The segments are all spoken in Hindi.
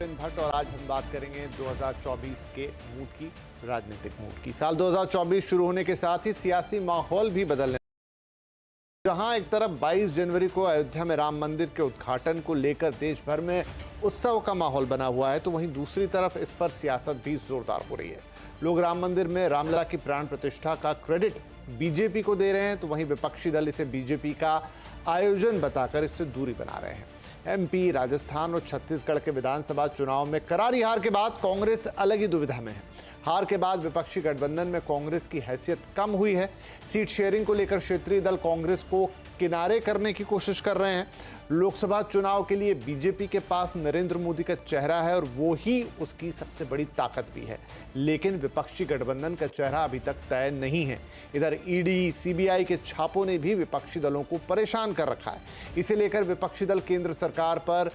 भट्ट और आज हम बात करेंगे 2024 के मूड की, राजनीतिक मूड की। साल 2024 शुरू होने के साथ ही सियासी माहौल भी बदलने, जहां एक तरफ 22 जनवरी को अयोध्या में राम मंदिर के उद्घाटन को लेकर देश भर में उत्सव का माहौल बना हुआ है, तो वहीं दूसरी तरफ इस पर सियासत भी जोरदार हो रही है। लोग राम मंदिर में रामलला की प्राण प्रतिष्ठा का क्रेडिट बीजेपी को दे रहे हैं, तो वहीं विपक्षी दल इसे बीजेपी का आयोजन बताकर इससे दूरी बना रहे हैं। एमपी, राजस्थान और छत्तीसगढ़ के विधानसभा चुनाव में करारी हार के बाद कांग्रेस अलग ही दुविधा में है। हार के बाद विपक्षी गठबंधन में कांग्रेस की हैसियत कम हुई है। सीट शेयरिंग को लेकर क्षेत्रीय दल कांग्रेस को किनारे करने की कोशिश कर रहे हैं। लोकसभा चुनाव के लिए बीजेपी के पास नरेंद्र मोदी का चेहरा है और वो ही उसकी सबसे बड़ी ताकत भी है, लेकिन विपक्षी गठबंधन का चेहरा अभी तक तय नहीं है। इधर ईडी, सीबीआई के छापों ने भी विपक्षी दलों को परेशान कर रखा है। इसे लेकर विपक्षी दल केंद्र सरकार पर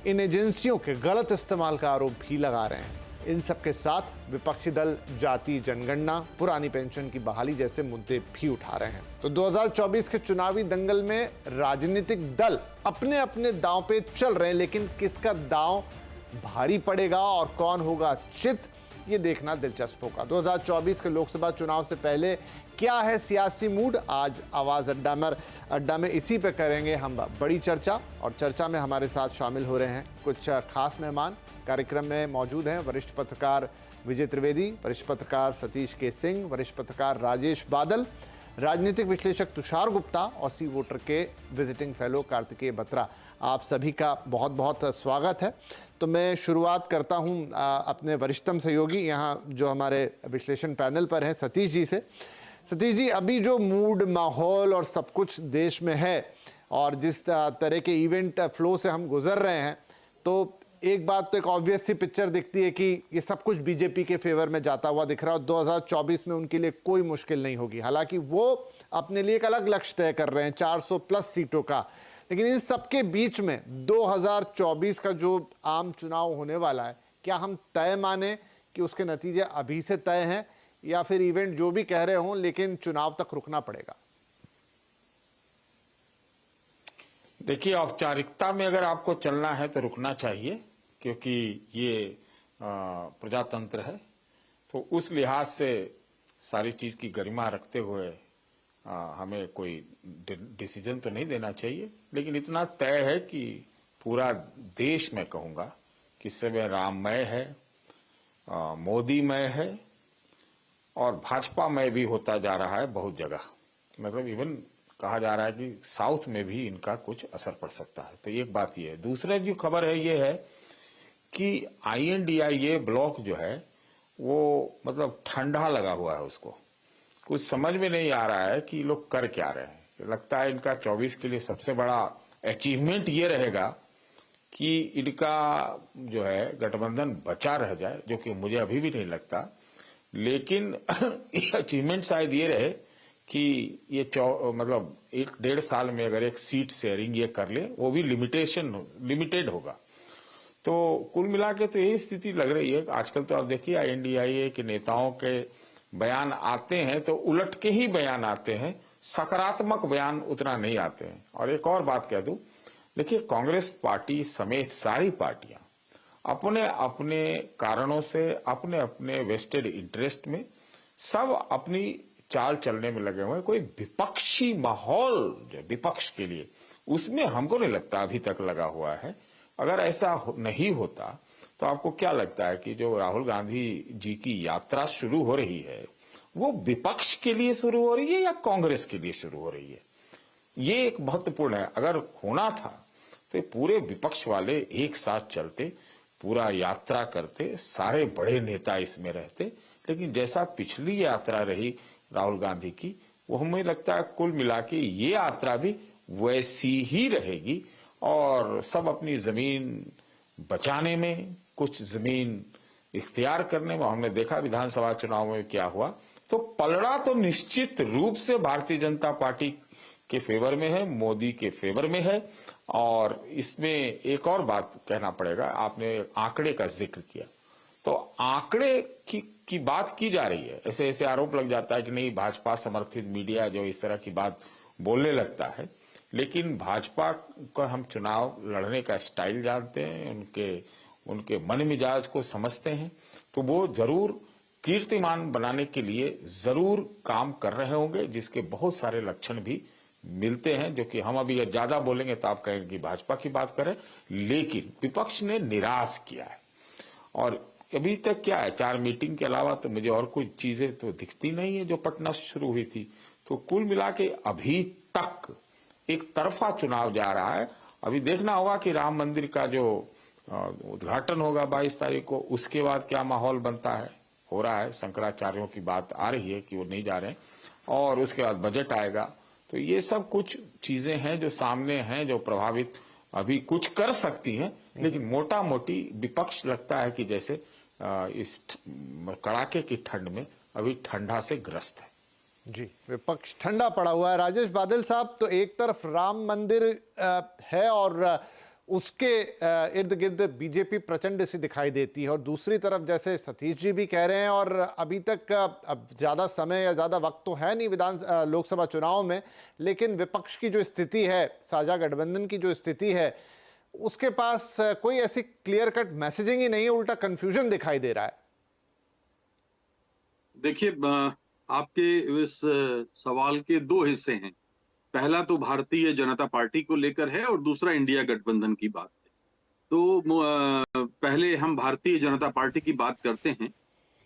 इन एजेंसियों के गलत इस्तेमाल का आरोप भी लगा रहे हैं। इन सबके साथ विपक्षी दल जाति जनगणना, पुरानी पेंशन की बहाली जैसे मुद्दे भी उठा रहे हैं। तो 2024 के चुनावी दंगल में राजनीतिक दल अपने अपने दांव पे चल रहे हैं, लेकिन किसका दांव भारी पड़ेगा और कौन होगा चित, ये देखना दिलचस्प होगा। 2024 के लोकसभा चुनाव से पहले क्या है सियासी मूड, आज आवाज अड्डा में इसी पे करेंगे हम बड़ी चर्चा। और चर्चा में हमारे साथ शामिल हो रहे हैं कुछ खास मेहमान। कार्यक्रम में मौजूद हैं वरिष्ठ पत्रकार विजय त्रिवेदी, वरिष्ठ पत्रकार सतीश के सिंह, वरिष्ठ पत्रकार राजेश बादल, राजनीतिक विश्लेषक तुषार गुप्ता और सी वोटर के विजिटिंग फेलो कार्तिकेय बत्रा। आप सभी का बहुत बहुत स्वागत है। तो मैं शुरुआत करता हूं अपने वरिष्ठतम सहयोगी यहाँ जो हमारे विश्लेषण पैनल पर हैं, सतीश जी से। सतीश जी, अभी जो मूड, माहौल और सब कुछ देश में है और जिस तरह के इवेंट फ्लो से हम गुजर रहे हैं, तो एक बात तो एक ऑब्वियस सी पिक्चर दिखती है कि ये सब कुछ बीजेपी के फेवर में जाता हुआ दिख रहा है और 2024 में उनके लिए कोई मुश्किल नहीं होगी। हालांकि वो अपने लिए एक अलग लक्ष्य तय कर रहे हैं, 400 प्लस सीटों का। लेकिन इन सबके बीच में 2024 का जो आम चुनाव होने वाला है, क्या हम तय माने कि उसके नतीजे अभी से तय हैं, या फिर इवेंट जो भी कह रहे हों लेकिन चुनाव तक रुकना पड़ेगा? देखिए, औपचारिकता में अगर आपको चलना है तो रुकना चाहिए, क्योंकि ये प्रजातंत्र है। तो उस लिहाज से सारी चीज की गरिमा रखते हुए हमें कोई डिसीजन तो नहीं देना चाहिए। लेकिन इतना तय है कि पूरा देश, मैं कहूंगा कि इस समय राममय है, मोदीमय है और भाजपामय भी होता जा रहा है बहुत जगह। मतलब इवन कहा जा रहा है कि साउथ में भी इनका कुछ असर पड़ सकता है। तो एक बात ये है। दूसरा जो खबर है ये है कि INDIA ब्लॉक जो है वो मतलब ठंडा लगा हुआ है, उसको कुछ समझ में नहीं आ रहा है कि लोग कर क्या रहे हैं। लगता है इनका 24 के लिए सबसे बड़ा अचीवमेंट ये रहेगा कि इनका जो है गठबंधन बचा रह जाए, जो कि मुझे अभी भी नहीं लगता। लेकिन अचीवमेंट शायद ये रहे कि ये मतलब 1-1.5 साल में अगर एक सीट शेयरिंग ये कर ले, वो भी लिमिटेड होगा। तो कुल मिला के तो यही स्थिति लग रही है। आजकल तो आप देखिए INDIA के नेताओं के बयान आते हैं तो उलट के ही बयान आते हैं, सकारात्मक बयान उतना नहीं आते हैं। और एक और बात कह दूं, देखिए कांग्रेस पार्टी समेत सारी पार्टियां अपने अपने कारणों से, अपने अपने वेस्टेड इंटरेस्ट में सब अपनी चाल चलने में लगे हुए हैं। कोई विपक्षी माहौल जो विपक्ष के लिए, उसमें हमको नहीं लगता अभी तक लगा हुआ है। अगर ऐसा नहीं होता तो आपको क्या लगता है कि जो राहुल गांधी जी की यात्रा शुरू हो रही है, वो विपक्ष के लिए शुरू हो रही है या कांग्रेस के लिए शुरू हो रही है? ये एक महत्वपूर्ण है। अगर होना था तो पूरे विपक्ष वाले एक साथ चलते, पूरा यात्रा करते, सारे बड़े नेता इसमें रहते। लेकिन जैसा पिछली यात्रा रही राहुल गांधी की, वो हमें लगता है कुल मिला के ये यात्रा भी वैसी ही रहेगी और सब अपनी जमीन बचाने में, कुछ जमीन इख्तियार करने में। हमने देखा विधानसभा चुनाव में क्या हुआ। तो पलड़ा तो निश्चित रूप से भारतीय जनता पार्टी के फेवर में है, मोदी के फेवर में है। और इसमें एक और बात कहना पड़ेगा, आपने आंकड़े का जिक्र किया, तो आंकड़े की बात की जा रही है। ऐसे ऐसे आरोप लग जाता है कि नहीं, भाजपा समर्थित मीडिया जो इस तरह की बात बोलने लगता है। लेकिन भाजपा का हम चुनाव लड़ने का स्टाइल जानते हैं, उनके उनके मन मिजाज को समझते हैं, तो वो जरूर कीर्तिमान बनाने के लिए जरूर काम कर रहे होंगे, जिसके बहुत सारे लक्षण भी मिलते हैं। जो कि हम अभी ज्यादा बोलेंगे तो आप कहेंगे कि भाजपा की बात करें, लेकिन विपक्ष ने निराश किया है। और अभी तक क्या है, 4 मीटिंग के अलावा तो मुझे और कोई चीजें तो दिखती नहीं है जो पटना से शुरू हुई थी। तो कुल मिला के अभी तक एक तरफा चुनाव जा रहा है। अभी देखना होगा कि राम मंदिर का जो उद्घाटन होगा 22 तारीख को, उसके बाद क्या माहौल बनता है। हो रहा है, शंकराचार्यों की बात आ रही है कि वो नहीं जा रहे हैं, और उसके बाद बजट आएगा। तो ये सब कुछ चीजें हैं जो सामने हैं, जो प्रभावित अभी कुछ कर सकती हैं, लेकिन मोटा मोटी विपक्ष लगता है कि जैसे इस कड़ाके की ठंड में अभी ठंडा से ग्रस्त है। जी, विपक्ष ठंडा पड़ा हुआ है। राजेश बादल साहब, तो एक तरफ राम मंदिर है और उसके इर्द गिर्द बीजेपी प्रचंड सी दिखाई देती है, और दूसरी तरफ जैसे सतीश जी भी कह रहे हैं, और अभी तक अब ज्यादा समय या ज्यादा वक्त तो है नहीं लोकसभा चुनाव में, लेकिन विपक्ष की जो स्थिति है, साझा गठबंधन की जो स्थिति है, उसके पास कोई ऐसी क्लियर कट मैसेजिंग ही नहीं है, उल्टा कंफ्यूजन दिखाई दे रहा है। देखिए, आपके इस सवाल के 2 हिस्से हैं। पहला तो भारतीय जनता पार्टी को लेकर है और दूसरा इंडिया गठबंधन की बात है। तो पहले हम भारतीय जनता पार्टी की बात करते हैं।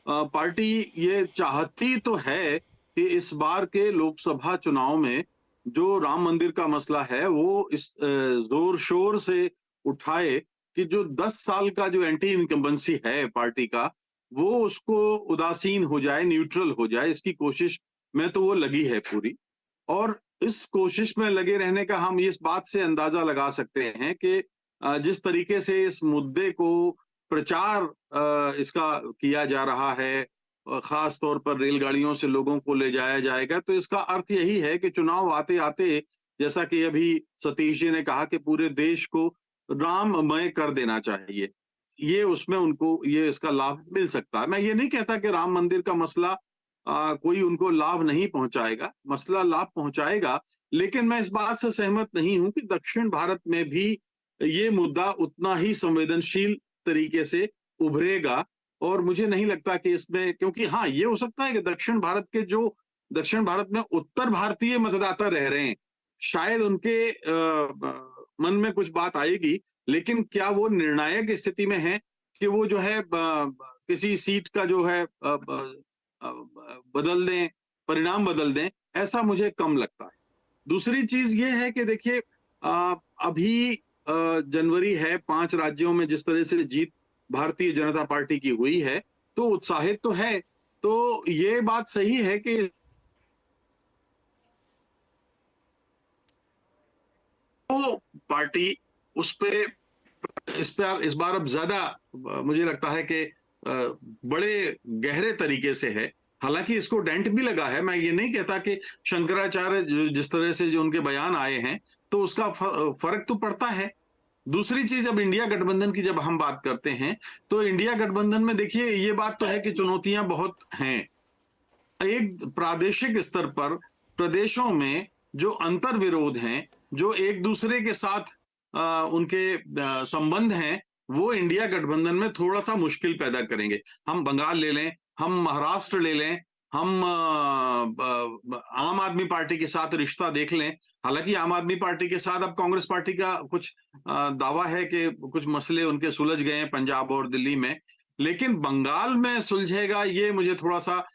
पार्टी ये चाहती तो है कि इस बार के लोकसभा चुनाव में जो राम मंदिर का मसला है वो इस जोर शोर से उठाए कि जो 10 साल का जो एंटी इनकम्बेंसी है पार्टी का, वो उसको उदासीन हो जाए, न्यूट्रल हो जाए। इसकी कोशिश में तो वो लगी है पूरी, और इस कोशिश में लगे रहने का हम इस बात से अंदाजा लगा सकते हैं कि जिस तरीके से इस मुद्दे को प्रचार इसका किया जा रहा है, खास तौर पर रेलगाड़ियों से लोगों को ले जाया जाएगा, तो इसका अर्थ यही है कि चुनाव आते आते, जैसा कि अभी सतीश जी ने कहा कि पूरे देश को राममय कर देना चाहिए, ये उसमें उनको ये इसका लाभ मिल सकता है। मैं ये नहीं कहता कि राम मंदिर का मसला कोई उनको लाभ नहीं पहुंचाएगा, मसला लाभ पहुंचाएगा, लेकिन मैं इस बात से सहमत नहीं हूं कि दक्षिण भारत में भी ये मुद्दा उतना ही संवेदनशील तरीके से उभरेगा। और मुझे नहीं लगता कि इसमें, क्योंकि हाँ, ये हो सकता है कि दक्षिण भारत में उत्तर भारतीय मतदाता रह रहे हैं, शायद उनके मन में कुछ बात आएगी, लेकिन क्या वो निर्णायक स्थिति में है कि वो जो है किसी सीट का जो है बदल दें, परिणाम बदल दें, ऐसा मुझे कम लगता है। दूसरी चीज ये है कि देखिए, अभी जनवरी है, 5 राज्यों में जिस तरह से जीत भारतीय जनता पार्टी की हुई है, तो उत्साहित तो है। तो ये बात सही है कि वो पार्टी इस बार अब ज्यादा मुझे लगता है कि बड़े गहरे तरीके से है। हालांकि इसको डेंट भी लगा है, मैं ये नहीं कहता कि शंकराचार्य जिस तरह से जो उनके बयान आए हैं तो उसका फर्क तो पड़ता है। दूसरी चीज, अब इंडिया गठबंधन की जब हम बात करते हैं, तो इंडिया गठबंधन में देखिए ये बात तो है कि चुनौतियां बहुत हैं। एक प्रादेशिक स्तर पर प्रदेशों में जो अंतर विरोध हैं, जो एक दूसरे के साथ उनके संबंध हैं, वो इंडिया गठबंधन में थोड़ा सा मुश्किल पैदा करेंगे। हम बंगाल ले लें, हम महाराष्ट्र ले लें, हम आम आदमी पार्टी के साथ रिश्ता देख लें। हालांकि आम आदमी पार्टी के साथ अब कांग्रेस पार्टी का कुछ दावा है कि कुछ मसले उनके सुलझ गए हैं पंजाब और दिल्ली में, लेकिन बंगाल में सुलझेगा ये मुझे थोड़ा सा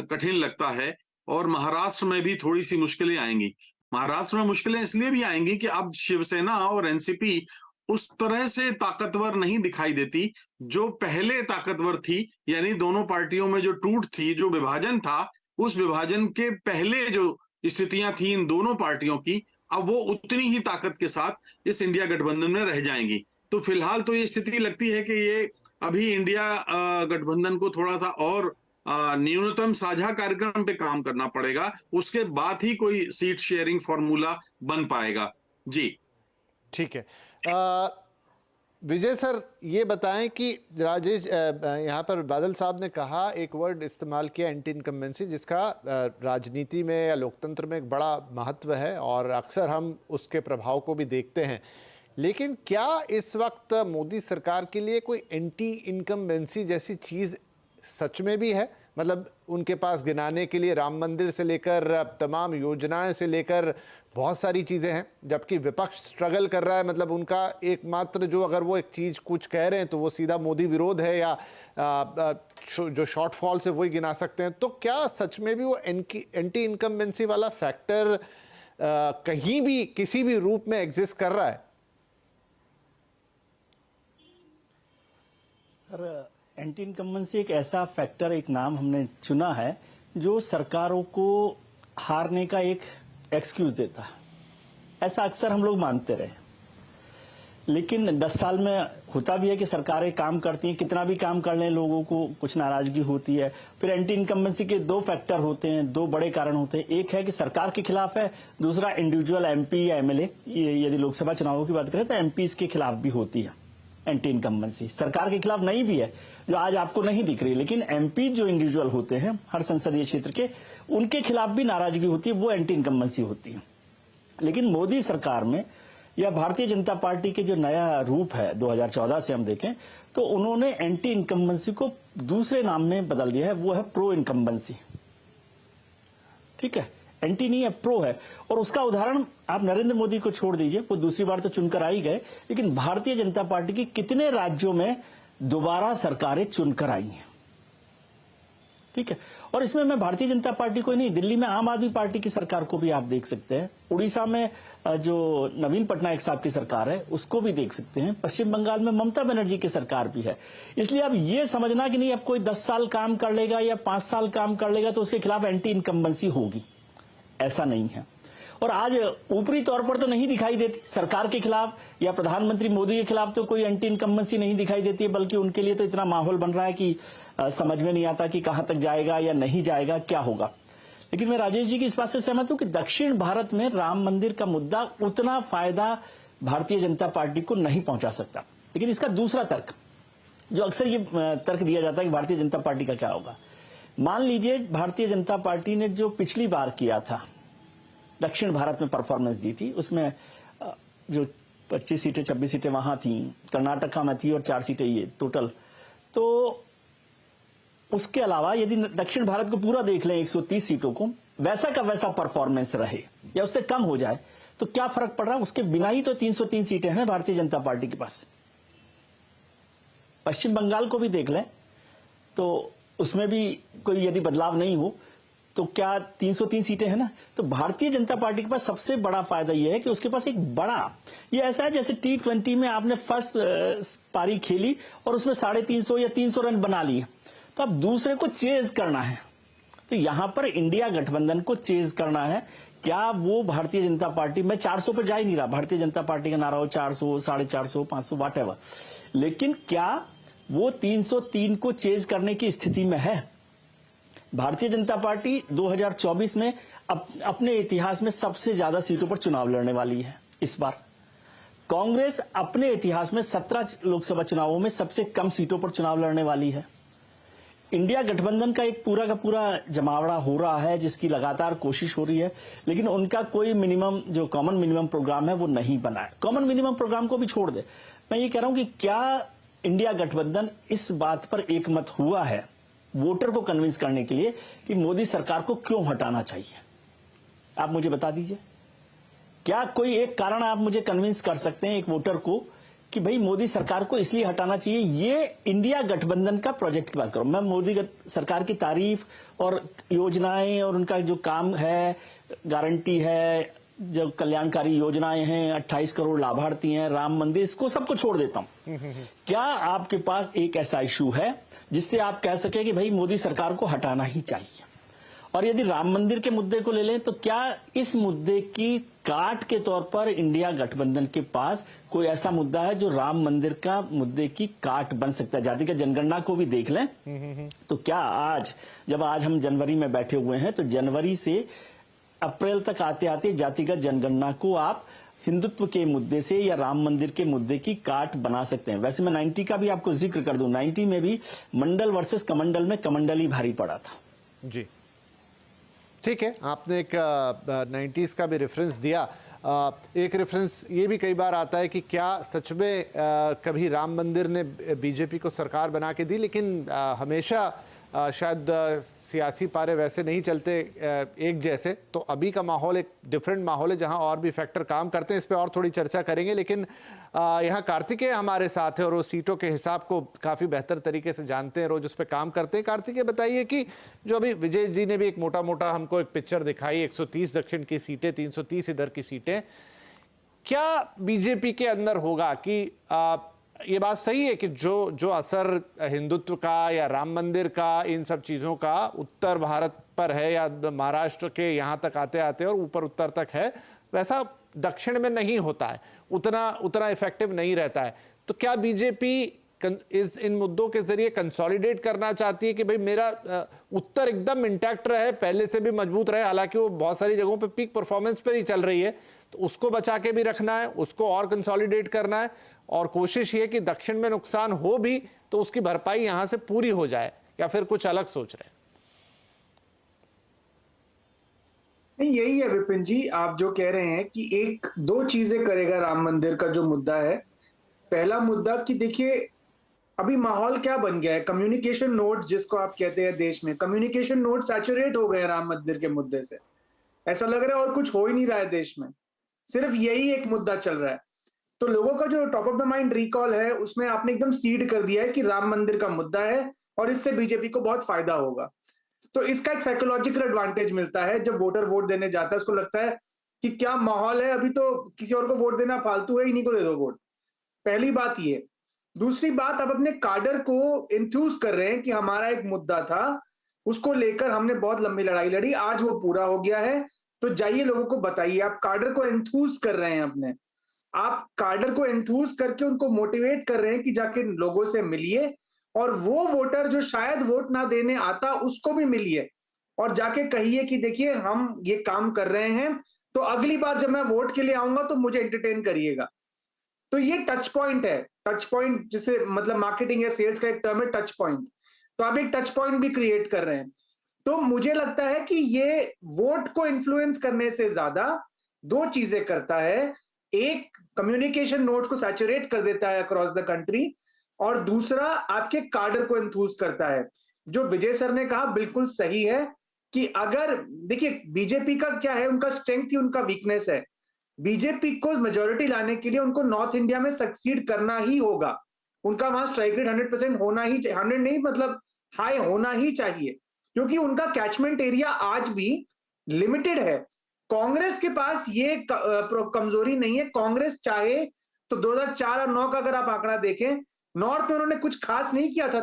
कठिन लगता है। और महाराष्ट्र में भी थोड़ी सी मुश्किलें आएंगी। महाराष्ट्र में मुश्किलें इसलिए भी आएंगी कि अब शिवसेना और एनसीपी उस तरह से ताकतवर नहीं दिखाई देती जो पहले ताकतवर थी। यानी दोनों पार्टियों में जो टूट थी, जो विभाजन था, उस विभाजन के पहले जो स्थितियां थी इन दोनों पार्टियों की, अब वो उतनी ही ताकत के साथ इस इंडिया गठबंधन में रह जाएंगी। तो फिलहाल तो ये स्थिति लगती है कि ये अभी इंडिया गठबंधन को थोड़ा सा और न्यूनतम साझा कार्यक्रम पे काम करना पड़ेगा, उसके बाद ही कोई सीट शेयरिंग फॉर्मूला बन पाएगा। जी ठीक है। विजय सर, ये बताएं कि राजेश, यहाँ पर बादल साहब ने कहा, एक वर्ड इस्तेमाल किया, एंटी इनकम्बेंसी, जिसका राजनीति में या लोकतंत्र में एक बड़ा महत्व है और अक्सर हम उसके प्रभाव को भी देखते हैं। लेकिन क्या इस वक्त मोदी सरकार के लिए कोई एंटी इनकम्बेंसी जैसी चीज सच में भी है? मतलब उनके पास गिनाने के लिए राम मंदिर से लेकर तमाम योजनाएं से लेकर बहुत सारी चीजें हैं, जबकि विपक्ष स्ट्रगल कर रहा है। मतलब उनका एकमात्र जो, अगर वो एक चीज कुछ कह रहे हैं तो वो सीधा मोदी विरोध है, या जो शॉर्टफॉल से वही गिना सकते हैं। तो क्या सच में भी वो एंटी इनकम्बेंसी वाला फैक्टर कहीं भी किसी भी रूप में एग्जिस्ट कर रहा है? सर, एंटी इनकम्बेंसी एक ऐसा फैक्टर, एक नाम हमने चुना है जो सरकारों को हारने का एक एक्सक्यूज देता है। ऐसा अक्सर हम लोग मानते रहे, लेकिन 10 साल में होता भी है कि सरकारें काम करती हैं, कितना भी काम कर लें लोगों को कुछ नाराजगी होती है। फिर एंटी इनकम्बेंसी के 2 फैक्टर होते हैं, 2 बड़े कारण होते हैं। एक है कि सरकार के खिलाफ है, दूसरा इंडिविजुअल एमपी या एमएलए, यदि लोकसभा चुनावों की बात करें तो एमपीज के खिलाफ भी होती है एंटी इनकम्बेंसी। सरकार के खिलाफ नहीं भी है, जो आज आपको नहीं दिख रही, लेकिन एमपी जो इंडिविजुअल होते हैं हर संसदीय क्षेत्र के, उनके खिलाफ भी नाराजगी होती है, वो एंटी इनकम्बेंसी होती है। लेकिन मोदी सरकार में या भारतीय जनता पार्टी के जो नया रूप है 2014 से हम देखें तो उन्होंने एंटी इनकम्बेंसी को दूसरे नाम में बदल दिया है, वो है प्रो इनकम्बेंसी। ठीक है, एंटी नहीं है, प्रो है। और उसका उदाहरण आप नरेंद्र मोदी को छोड़ दीजिए, वो दूसरी बार तो चुनकर आ ही गए, लेकिन भारतीय जनता पार्टी की कितने राज्यों में दोबारा सरकारें चुनकर आई हैं। ठीक है, और इसमें मैं भारतीय जनता पार्टी को ही नहीं, दिल्ली में आम आदमी पार्टी की सरकार को भी आप देख सकते हैं, उड़ीसा में जो नवीन पटनायक साहब की सरकार है उसको भी देख सकते हैं, पश्चिम बंगाल में ममता बनर्जी की सरकार भी है। इसलिए अब ये समझना कि नहीं अब कोई 10 साल काम कर लेगा या 5 साल काम कर लेगा तो उसके खिलाफ एंटी इनकम्बेंसी होगी, ऐसा नहीं है। और आज ऊपरी तौर पर तो नहीं दिखाई देती सरकार के खिलाफ या प्रधानमंत्री मोदी के खिलाफ तो कोई एंटी इनकम्बेंसी नहीं दिखाई देती है, बल्कि उनके लिए तो इतना माहौल बन रहा है कि समझ में नहीं आता कि कहां तक जाएगा या नहीं जाएगा, क्या होगा। लेकिन मैं राजेश जी की इस बात से सहमत हूं कि दक्षिण भारत में राम मंदिर का मुद्दा उतना फायदा भारतीय जनता पार्टी को नहीं पहुंचा सकता। लेकिन इसका दूसरा तर्क, जो अक्सर ये तर्क दिया जाता है कि भारतीय जनता पार्टी का क्या होगा। मान लीजिए भारतीय जनता पार्टी ने जो पिछली बार किया था, दक्षिण भारत में परफॉर्मेंस दी थी, उसमें जो 25 सीटें 26 सीटें वहां थी, कर्नाटका में थी और 4 सीटें ये टोटल। तो उसके अलावा यदि दक्षिण भारत को पूरा देख लें 130 सीटों को, वैसा का वैसा परफॉर्मेंस रहे या उससे कम हो जाए तो क्या फर्क पड़ रहा है? उसके बिना ही तो 303 सीटें हैं भारतीय जनता पार्टी के पास। पश्चिम बंगाल को भी देख लें तो उसमें भी कोई यदि बदलाव नहीं हो तो क्या 303 सीटें हैं ना। तो भारतीय जनता पार्टी के पास सबसे बड़ा फायदा यह है कि उसके पास एक बड़ा, ये ऐसा है जैसे T20 में आपने फर्स्ट पारी खेली और उसमें 350 या 300 रन बना लिए, तो अब दूसरे को चेज करना है। तो यहां पर इंडिया गठबंधन को चेज करना है। क्या वो भारतीय जनता पार्टी, मैं 400 पर जा ही नहीं रहा, भारतीय जनता पार्टी का नारा हो 400, 450, 500 व्हाटएवर, लेकिन क्या वो 303 को चेज करने की स्थिति में है? भारतीय जनता पार्टी 2024 में अपने इतिहास में सबसे ज्यादा सीटों पर चुनाव लड़ने वाली है इस बार। कांग्रेस अपने इतिहास में 17 लोकसभा चुनावों में सबसे कम सीटों पर चुनाव लड़ने वाली है। इंडिया गठबंधन का एक पूरा का पूरा जमावड़ा हो रहा है जिसकी लगातार कोशिश हो रही है, लेकिन उनका कोई मिनिमम, जो कॉमन मिनिमम प्रोग्राम है वो नहीं बना है। कॉमन मिनिमम प्रोग्राम को भी छोड़ दे, मैं ये कह रहा हूं कि क्या इंडिया गठबंधन इस बात पर एकमत हुआ है वोटर को कन्विंस करने के लिए कि मोदी सरकार को क्यों हटाना चाहिए? आप मुझे बता दीजिए, क्या कोई एक कारण आप मुझे कन्विंस कर सकते हैं एक वोटर को कि भाई मोदी सरकार को इसलिए हटाना चाहिए? ये इंडिया गठबंधन का प्रोजेक्ट की बात करूं मैं, मोदी सरकार की तारीफ और योजनाएं और उनका जो काम है, गारंटी है, जो कल्याणकारी योजनाएं हैं, 28 करोड़ लाभार्थी हैं, राम मंदिर, इसको सबको छोड़ देता हूं। क्या आपके पास एक ऐसा इशू है जिससे आप कह सके कि भाई मोदी सरकार को हटाना ही चाहिए? और यदि राम मंदिर के मुद्दे को ले लें तो क्या इस मुद्दे की काट के तौर पर इंडिया गठबंधन के पास कोई ऐसा मुद्दा है जो राम मंदिर का मुद्दे की काट बन सकता है? जातिगत जनगणना को भी देख लें तो क्या आज, जब आज हम जनवरी में बैठे हुए हैं, तो जनवरी से अप्रैल तक आते आते जातिगत जनगणना को आप हिंदुत्व के मुद्दे से या राम मंदिर के मुद्दे की काट बना सकते हैं। वैसे मैं 90 का भी आपको जिक्र कर दूं, 90 में भी मंडल वर्सेस कमंडल में कमंडल ही भारी पड़ा था। जी ठीक है, आपने एक 90s का भी रेफरेंस दिया। एक रेफरेंस ये भी कई बार आता है कि क्या सच में कभी राम मंदिर ने बीजेपी को सरकार बना के दी, लेकिन हमेशा शायद सियासी पारे वैसे नहीं चलते एक जैसे। तो अभी का माहौल एक डिफरेंट माहौल है जहां और भी फैक्टर काम करते हैं। इस पे और थोड़ी चर्चा करेंगे, लेकिन यहाँ कार्तिकेय हमारे साथ है और वो सीटों के हिसाब को काफ़ी बेहतर तरीके से जानते हैं, रोज उस पर काम करते हैं। कार्तिकेय, बताइए कि जो अभी विजय जी ने भी एक मोटा मोटा हमको एक पिक्चर दिखाई, 130 दक्षिण की सीटें, 330 इधर की सीटें, क्या बीजेपी के अंदर होगा कि ये बात सही है कि जो असर हिंदुत्व का या राम मंदिर का, इन सब चीज़ों का उत्तर भारत पर है या महाराष्ट्र के यहाँ तक आते आते और ऊपर उत्तर तक है, वैसा दक्षिण में नहीं होता है, उतना इफेक्टिव नहीं रहता है। तो क्या बीजेपी इन मुद्दों के जरिए कंसोलिडेट करना चाहती है कि भाई मेरा उत्तर एकदम इंटैक्ट रहे, पहले से भी मजबूत रहे, हालांकि वो बहुत सारी जगहों पे पीक परफॉर्मेंस पर ही चल रही है, तो उसको बचा के भी रखना है, उसको और कंसोलिडेट करना है, और कोशिश ये कि दक्षिण में नुकसान हो भी तो उसकी भरपाई यहां से पूरी हो जाए, या फिर कुछ अलग सोच रहे हैं? नहीं, यही है विपिन जी, आप जो कह रहे हैं कि एक दो चीजें करेगा राम मंदिर का जो मुद्दा है। पहला मुद्दा कि देखिए अभी माहौल क्या बन गया है, कम्युनिकेशन नोड्स जिसको आप कहते हैं देश में, कम्युनिकेशन नोड सैचुरेट हो गए राम मंदिर के मुद्दे से। ऐसा लग रहा है और कुछ हो ही नहीं रहा है देश में, सिर्फ यही एक मुद्दा चल रहा है। तो लोगों का जो top of the mind recall है उसमें आपने एकदम सीड कर दिया है कि राम मंदिर का मुद्दा है और इससे बीजेपी को बहुत फायदा होगा। तो इसका एक साइकोलॉजिकल एडवांटेज मिलता है जब वोटर वोट देने जाता है, उसको लगता है कि क्या माहौल है, अभी तो किसी और को वोट देना फालतू है, इन्हीं को दे दो वोट। पहली बात ये। दूसरी बात, आप अपने काडर को इंथ्यूज कर रहे हैं कि हमारा एक मुद्दा था, उसको लेकर हमने बहुत लंबी लड़ाई लड़ी, आज वो पूरा हो गया है, तो जाइए लोगों को बताइए। आप काडर को इंथ्यूज कर रहे हैं अपने, आप काडर को एंथूज करके उनको मोटिवेट कर रहे हैं कि जाके लोगों से मिलिए, और वो वोटर जो शायद वोट ना देने आता उसको भी मिलिए और जाके कहिए कि देखिए हम ये काम कर रहे हैं, तो अगली बार जब मैं वोट के लिए आऊंगा तो मुझे एंटरटेन करिएगा। तो ये टच पॉइंट है, टच पॉइंट जिसे मतलब मार्केटिंग या सेल्स का एक टर्म है टच पॉइंट। तो आप एक टच पॉइंट भी क्रिएट कर रहे हैं। तो मुझे लगता है कि ये वोट को इन्फ्लुएंस करने से ज्यादा दो चीजें करता है। एक, कम्युनिकेशन नोड्स को सैचुरेट कर देता है अक्रॉस द कंट्री, और दूसरा आपके काडर को एंथूज करता है। जो विजय सर ने कहा बिल्कुल सही है कि अगर देखिए बीजेपी का क्या है, उनका स्ट्रेंथ ही उनका वीकनेस है। बीजेपी को मेजोरिटी लाने के लिए उनको नॉर्थ इंडिया में सक्सीड करना ही होगा। उनका वहां स्ट्राइक रेट 100% होना ही, 100 नहीं मतलब हाई होना ही चाहिए, क्योंकि उनका कैचमेंट एरिया आज भी लिमिटेड है। कांग्रेस के पास ये कमजोरी नहीं है। कांग्रेस चाहे तो 2004 और 9 का अगर आप आंकड़ा देखें, नॉर्थ में उन्होंने कुछ खास नहीं किया था।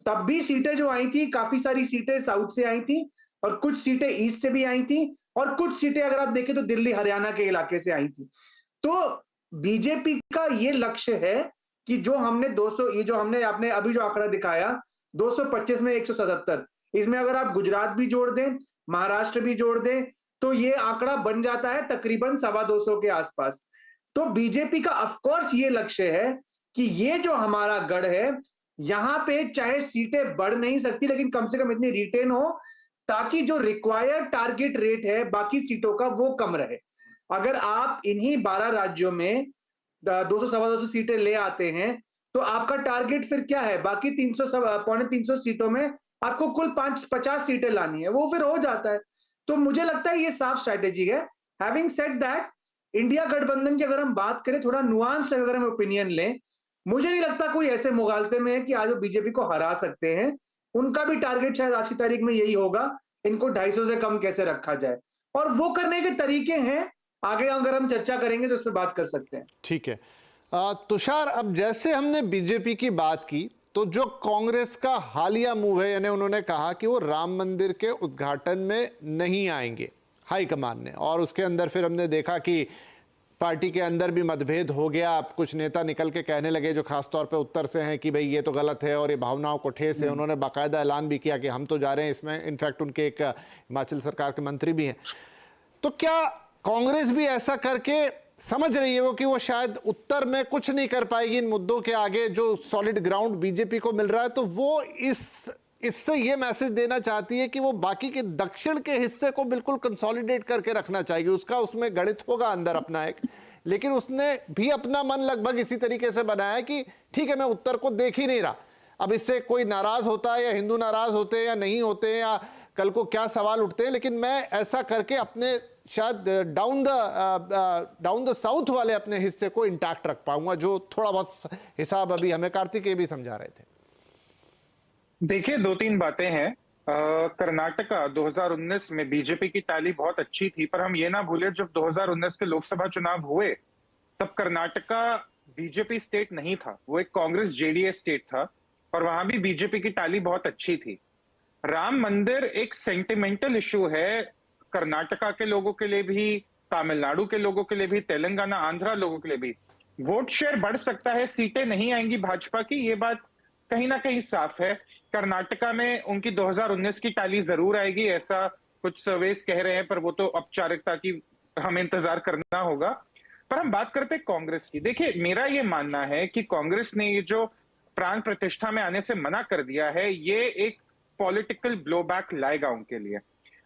तब भी सीटें जो आई थी, काफी सारी सीटें साउथ से आई थी और कुछ सीटें ईस्ट से भी आई थी, और कुछ सीटें अगर आप देखें तो दिल्ली हरियाणा के इलाके से आई थी। तो बीजेपी का ये लक्ष्य है कि जो हमने 200, ये जो हमने आपने अभी जो आंकड़ा दिखाया 225 में 177, इसमें अगर आप गुजरात भी जोड़ दें, महाराष्ट्र भी जोड़ दें, तो ये आंकड़ा बन जाता है तकरीबन 225 के आसपास। तो बीजेपी का ऑफकोर्स ये लक्ष्य है कि ये जो हमारा गढ़ है, यहां पे चाहे सीटें बढ़ नहीं सकती, लेकिन कम से कम इतनी रिटेन हो ताकि जो रिक्वायर्ड टारगेट रेट है बाकी सीटों का वो कम रहे। अगर आप इन्हीं 12 राज्यों में 200-225 सीटें ले आते हैं तो आपका टारगेट फिर क्या है, बाकी 300-350 सीटों में आपको कुल 50 सीटें लानी है, वो फिर हो जाता है। तो मुझे लगता है ये साफ स्ट्रैटेजी है। हैविंग सेड दैट, इंडिया गठबंधन की अगर हम बात करें, थोड़ा नुआंस अगर हम ओपिनियन लें, मुझे नहीं लगता कोई ऐसे मुगालते में है कि आज वो बीजेपी को हरा सकते हैं। उनका भी टारगेट शायद आज की तारीख में यही होगा, इनको 250 से कम कैसे रखा जाए, और वो करने के तरीके हैं, आगे अगर हम चर्चा करेंगे तो उस पर बात कर सकते हैं। ठीक है तुषार, अब जैसे हमने बीजेपी की बात की, तो जो कांग्रेस का हालिया मूव है, यानी उन्होंने कहा कि वो राम मंदिर के उद्घाटन में नहीं आएंगे हाईकमान ने, और उसके अंदर फिर हमने देखा कि पार्टी के अंदर भी मतभेद हो गया। अब कुछ नेता निकल के कहने लगे जो खासतौर पे उत्तर से हैं कि भाई ये तो गलत है और ये भावनाओं को ठेस है। उन्होंने बाकायदा ऐलान भी किया कि हम तो जा रहे हैं इसमें, इनफैक्ट उनके एक हिमाचल सरकार के मंत्री भी हैं। तो क्या कांग्रेस भी ऐसा करके समझ रही है वो कि वो शायद उत्तर में कुछ नहीं कर पाएगी इन मुद्दों के आगे, जो सॉलिड ग्राउंड बीजेपी को मिल रहा है, तो वो इस इससे ये मैसेज देना चाहती है कि वो बाकी के दक्षिण के हिस्से को बिल्कुल कंसोलिडेट करके रखना चाहिए। उसका उसमें गणित होगा अंदर अपना एक, लेकिन उसने भी अपना मन लगभग इसी तरीके से बनाया कि ठीक है, मैं उत्तर को देख ही नहीं रहा। अब इससे कोई नाराज होता है या हिंदू नाराज होते हैं या नहीं होते हैं या कल को क्या सवाल उठते हैं, लेकिन मैं ऐसा करके अपने शायद डाउन द साउथ वाले अपने हिस्से को इंटैक्ट रख पाऊंगा, जो थोड़ा बहुत हिसाब अभी हमें कार्तिकेय भी समझा रहे थे। देखिए, दो तीन बातें हैं। कर्नाटका 2019 में बीजेपी की टैली बहुत अच्छी थी, पर हम ये ना भूले जब 2019 के लोकसभा चुनाव हुए तब कर्नाटका बीजेपी स्टेट नहीं था, वो एक कांग्रेस जेडीएस स्टेट था और वहां भी बीजेपी की टैली बहुत अच्छी थी। राम मंदिर एक सेंटिमेंटल इशू है कर्नाटका के लोगों के लिए भी, तमिलनाडु के लोगों के लिए भी, तेलंगाना आंध्रा लोगों के लिए भी। वोट शेयर बढ़ सकता है, सीटें नहीं आएंगी भाजपा की, ये बात कहीं ना कहीं साफ है। कर्नाटका में उनकी 2019 की टैली जरूर आएगी, ऐसा कुछ सर्वेस कह रहे हैं, पर वो तो औपचारिकता की हमें इंतजार करना होगा। पर हम बात करते हैं कांग्रेस की। देखिए, मेरा ये मानना है कि कांग्रेस ने ये जो प्राण प्रतिष्ठा में आने से मना कर दिया है, ये एक पॉलिटिकल ब्लोबैक लाएगा उनके लिए।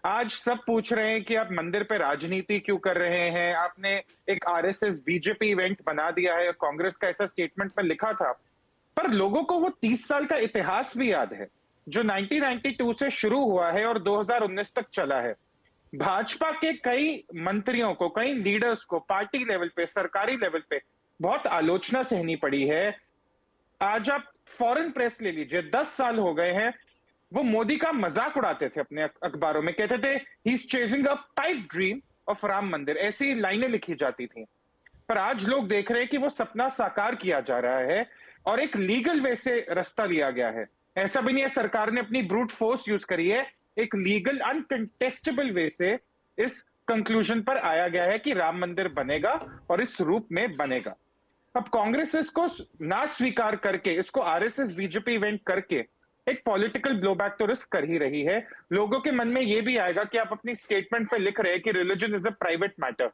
आज सब पूछ रहे हैं कि आप मंदिर पे राजनीति क्यों कर रहे हैं, आपने एक आरएसएस बीजेपी इवेंट बना दिया है, कांग्रेस का ऐसा स्टेटमेंट में लिखा था। पर लोगों को वो 30 साल का इतिहास भी याद है जो 1992 से शुरू हुआ है और 2019 तक चला है। भाजपा के कई मंत्रियों को, कई लीडर्स को पार्टी लेवल पे, सरकारी लेवल पे बहुत आलोचना सहनी पड़ी है। आज आप फॉरेन प्रेस ले लीजिए, 10 साल हो गए हैं, वो मोदी का मजाक उड़ाते थे अपने अखबारों में, कहते थे he is chasing a pipe dream of Ram मंदिर, ऐसी लाइनें लिखी जाती थी। पर आज लोग देख रहे हैं कि वो सपना साकार किया जा रहा है और एक लीगल वे से रास्ता लिया गया है। ऐसा भी नहीं है सरकार ने अपनी ब्रूट फोर्स यूज करी है, एक लीगल अनकंटेस्टेबल वे से इस कंक्लूजन पर आया गया है कि राम मंदिर बनेगा और इस रूप में बनेगा। अब कांग्रेस इसको ना स्वीकार करके, इसको आरएसएस बीजेपी इवेंट करके एक पॉलिटिकल ब्लोबैक तो रिस्क कर ही रही है। लोगों के मन में यह भी आएगा कि आप अपनी स्टेटमेंट पे लिख रहे हैं कि religion is a private matter.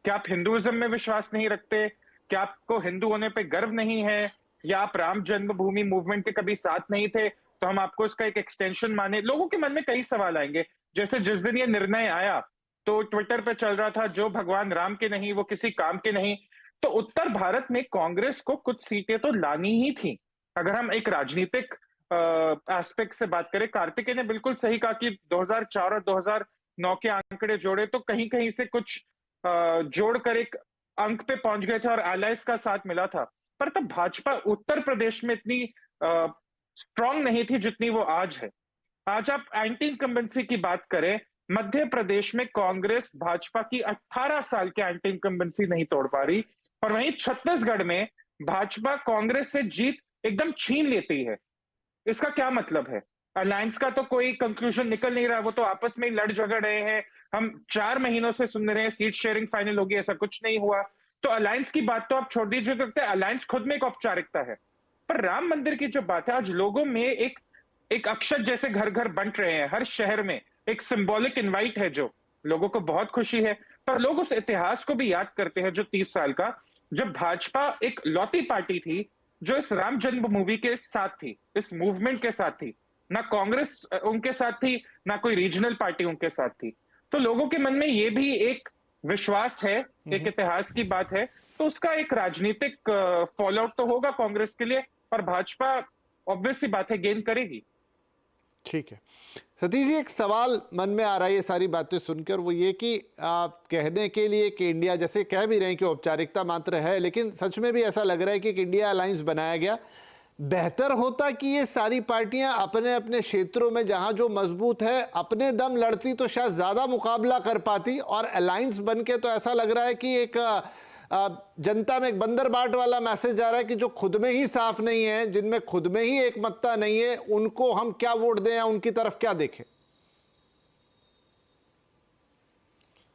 क्या आप हिंदुइज्म में विश्वास नहीं रखते? क्या आपको हिंदू होने पे गर्व नहीं है? या आप राम जन्मभूमि मूवमेंट के कभी साथ नहीं थे तो हम आपको इसका एक एक्सटेंशन माने? लोगों के मन में कई सवाल आएंगे। जैसे जिस दिन ये निर्णय आया तो ट्विटर पे चल रहा था, जो भगवान राम के नहीं वो किसी काम के नहीं। तो उत्तर भारत में कांग्रेस को कुछ सीटें तो लानी ही थी। अगर हम एक राजनीतिक एस्पेक्ट से बात करें, कार्तिकेय ने बिल्कुल सही कहा कि 2004 और 2009 के आंकड़े जोड़े तो कहीं कहीं से कुछ जोड़कर एक अंक पे पहुंच गए थे और एलायंस का साथ मिला था। पर तब भाजपा उत्तर प्रदेश में इतनी स्ट्रांग नहीं थी जितनी वो आज है। आज आप एंटी इनकम्बेंसी की बात करें, मध्य प्रदेश में कांग्रेस भाजपा की 18 साल की एंटी इनकम्बेंसी नहीं तोड़ पा रही, और वहीं छत्तीसगढ़ में भाजपा कांग्रेस से जीत एकदम छीन लेती है। इसका क्या मतलब है? अलायंस का तो कोई कंक्लूजन निकल नहीं रहा, वो तो आपस में ही लड़ झगड़ रहे हैं। हम 4 महीनों से सुन रहे हैं सीट शेयरिंग फाइनल होगी, ऐसा कुछ नहीं हुआ। तो अलायंस की बात तो आप छोड़ दीजिए, तो अलायंस खुद में एक औपचारिकता है। पर राम मंदिर की जो बात है, आज लोगों में एक अक्षत जैसे घर घर बंट रहे हैं, हर शहर में एक सिंबॉलिक इनवाइट है जो लोगों को बहुत खुशी है। पर लोग उस इतिहास को भी याद करते हैं जो 30 साल का, जब भाजपा एक लौती पार्टी थी जो इस राम जन्मभूमि के साथ थी, इस मूवमेंट के साथ थी। ना कांग्रेस उनके साथ थी, ना कोई रीजनल पार्टी उनके साथ थी। तो लोगों के मन में ये भी एक विश्वास है, एक इतिहास की बात है, तो उसका एक राजनीतिक फॉलो आउट तो होगा कांग्रेस के लिए, और भाजपा ऑब्वियस सी बात है गेन करेगी। ठीक है सतीश जी, एक सवाल मन में आ रहा है ये सारी बातें सुनकर, वो ये कि आप कहने के लिए कि इंडिया, जैसे कह भी रहे हैं कि औपचारिकता मात्र है, लेकिन सच में भी ऐसा लग रहा है कि इंडिया अलायंस बनाया गया। बेहतर होता कि ये सारी पार्टियां अपने अपने क्षेत्रों में जहां जो मजबूत है अपने दम लड़ती तो शायद ज्यादा मुकाबला कर पाती, और अलायंस बन के तो ऐसा लग रहा है कि एक जनता में एक बंदर बाट वाला मैसेज आ रहा है कि जो खुद में ही साफ नहीं है, जिनमें खुद में ही एक मत्ता नहीं है, उनको हम क्या वोट दें या उनकी तरफ क्या देखें।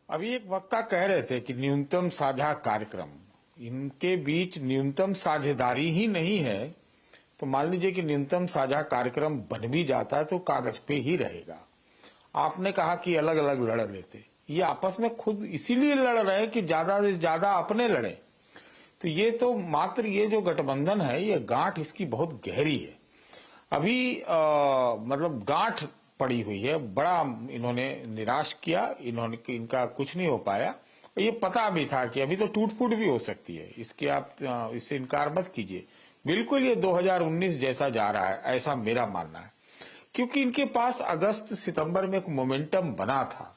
अभी एक वक्ता कह रहे थे कि न्यूनतम साझा कार्यक्रम, इनके बीच न्यूनतम साझेदारी ही नहीं है। तो मान लीजिए कि न्यूनतम साझा कार्यक्रम बन भी जाता है तो कागज पे ही रहेगा। आपने कहा कि अलग अलग लड़ लेते, ये आपस में खुद इसीलिए लड़ रहे हैं कि ज्यादा से ज्यादा अपने लड़े। तो ये तो मात्र ये जो गठबंधन है, ये गांठ इसकी बहुत गहरी है। अभी मतलब गांठ पड़ी हुई है, बड़ा इन्होंने निराश किया, इनका कुछ नहीं हो पाया। ये पता भी था कि अभी तो टूट फूट भी हो सकती है, इसके आप इससे इनकार मत कीजिए। बिल्कुल ये 2019 जैसा जा रहा है, ऐसा मेरा मानना है, क्योंकि इनके पास अगस्त सितंबर में एक मोमेंटम बना था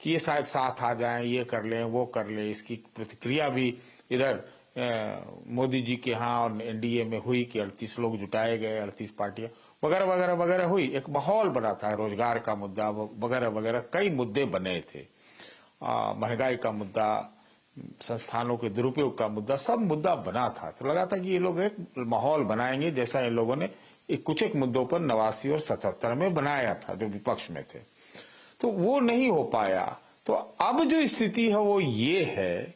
कि ये शायद साथ आ जाएं, ये कर लें, वो कर लें। इसकी प्रतिक्रिया भी इधर मोदी जी के यहाँ और एनडीए में हुई कि 38 लोग जुटाए गए, 38 पार्टियां वगैरह वगैरह वगैरह हुई, एक माहौल बना था, रोजगार का मुद्दा वगैरह वगैरह कई मुद्दे बने थे, महंगाई का मुद्दा, संस्थानों के दुरुपयोग का मुद्दा, सब मुद्दा बना था। तो लगा था कि ये लोग एक माहौल बनाएंगे जैसा इन लोगों ने कुछ एक मुद्दों पर 89 और 77 में बनाया था जो विपक्ष में थे, तो वो नहीं हो पाया। तो अब जो स्थिति है वो ये है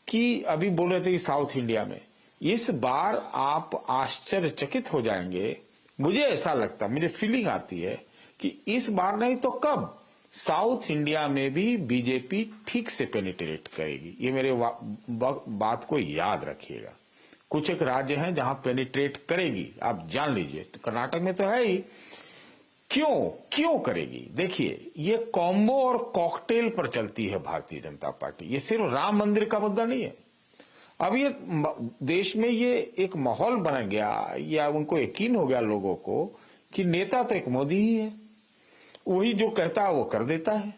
कि अभी बोल रहे थे कि साउथ इंडिया में इस बार आप आश्चर्यचकित हो जाएंगे। मुझे ऐसा लगता, मुझे फीलिंग आती है कि इस बार नहीं तो कब साउथ इंडिया में भी बीजेपी ठीक से पेनिट्रेट करेगी। ये मेरे बात को याद रखिएगा। कुछ एक राज्य हैं जहां पेनिट्रेट करेगी, आप जान लीजिए। कर्नाटक में तो है ही। क्यों करेगी? देखिए, ये कॉम्बो और कॉकटेल पर चलती है भारतीय जनता पार्टी। ये सिर्फ राम मंदिर का मुद्दा नहीं है। अब ये देश में ये एक माहौल बन गया, या उनको यकीन हो गया लोगों को कि नेता तो एक मोदी ही है, वही जो कहता है वो कर देता है।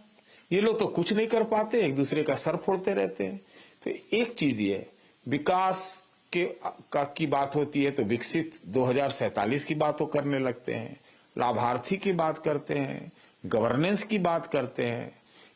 ये लोग तो कुछ नहीं कर पाते, एक दूसरे का सर फोड़ते रहते हैं। तो एक चीज ये विकास की बात होती है तो विकसित 2047 की बात वो करने लगते हैं, लाभार्थी की बात करते हैं, गवर्नेंस की बात करते हैं,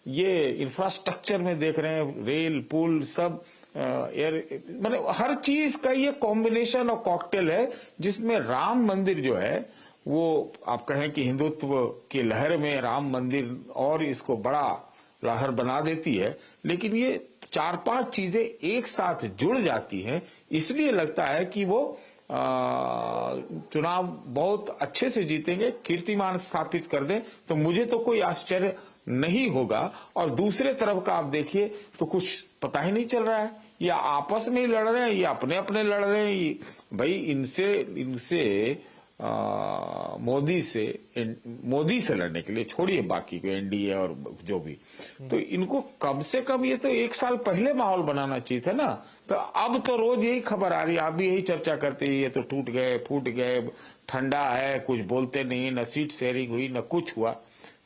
ये इंफ्रास्ट्रक्चर में देख रहे हैं, रेल पुल सब एयर, मतलब हर चीज का ये कॉम्बिनेशन और कॉकटेल है, जिसमें राम मंदिर जो है वो आप कहें कि हिंदुत्व की लहर में राम मंदिर और इसको बड़ा लहर बना देती है। लेकिन ये 4-5 चीजें एक साथ जुड़ जाती हैं, इसलिए लगता है कि वो चुनाव बहुत अच्छे से जीतेंगे, कीर्तिमान स्थापित कर दें। तो मुझे तो कोई आश्चर्य नहीं होगा। और दूसरे तरफ का आप देखिए तो कुछ पता ही नहीं चल रहा है, या आपस में ही लड़ रहे हैं या अपने अपने लड़ रहे हैं। भाई इनसे मोदी से लड़ने के लिए छोड़िए बाकी को, एनडीए और जो भी, तो इनको कम से कम ये तो 1 साल पहले माहौल बनाना चाहिए था ना। तो अब तो रोज यही खबर आ रही है, आप भी यही चर्चा करते हैं, ये तो टूट गए, फूट गए, ठंडा है, कुछ बोलते नहीं, न सीट शेयरिंग हुई, न कुछ हुआ।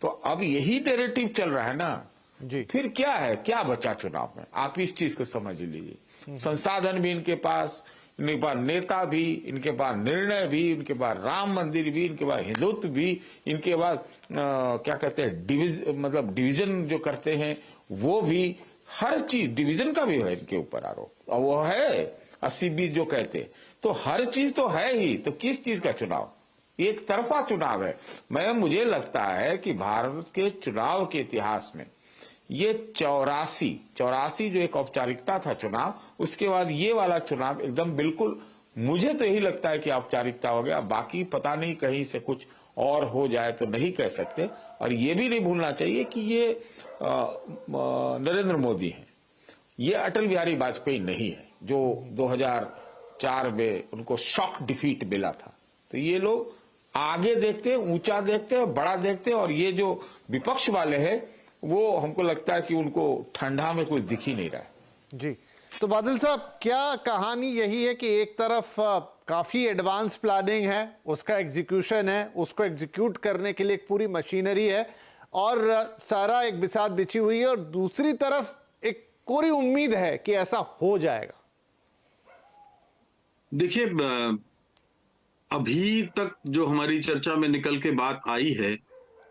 तो अब यही नैरेटिव चल रहा है ना जी। फिर क्या है, क्या बचा चुनाव में? आप इस चीज को समझ लीजिए। संसाधन भी इनके पास, इनके पास नेता भी, इनके पास निर्णय भी, इनके पास राम मंदिर भी, इनके पास हिंदुत्व भी, इनके पास क्या कहते हैं डिवीजन जो करते हैं वो भी, हर चीज डिवीजन का भी है इनके ऊपर आरोप, और वो है 80-20 जो कहते हैं। तो हर चीज तो है ही, तो किस चीज का चुनाव? एक तरफा चुनाव है। मुझे लगता है कि भारत के चुनाव के इतिहास में ये 84 जो एक औपचारिकता था चुनाव, उसके बाद ये वाला चुनाव एकदम बिल्कुल, मुझे तो यही लगता है कि औपचारिकता हो गया। बाकी पता नहीं कहीं से कुछ और हो जाए तो नहीं कह सकते। और ये भी नहीं भूलना चाहिए कि ये नरेंद्र मोदी हैं, ये अटल बिहारी वाजपेयी नहीं है, जो 2004 में उनको शॉक डिफीट मिला था। तो ये लोग आगे देखते हैं, ऊंचा देखते हैं, बड़ा देखते हैं। और ये जो विपक्ष वाले हैं वो हमको लगता है कि उनको ठंडा में कुछ दिख ही नहीं रहा है। जी, तो बादल साहब, क्या कहानी यही है कि एक तरफ काफी एडवांस प्लानिंग है, उसका एग्जीक्यूशन है, उसको एग्जीक्यूट करने के लिए एक पूरी मशीनरी है और सारा एक बिसात बिछी हुई है, और दूसरी तरफ एक पूरी उम्मीद है कि ऐसा हो जाएगा? देखिए, अभी तक जो हमारी चर्चा में निकल के बात आई है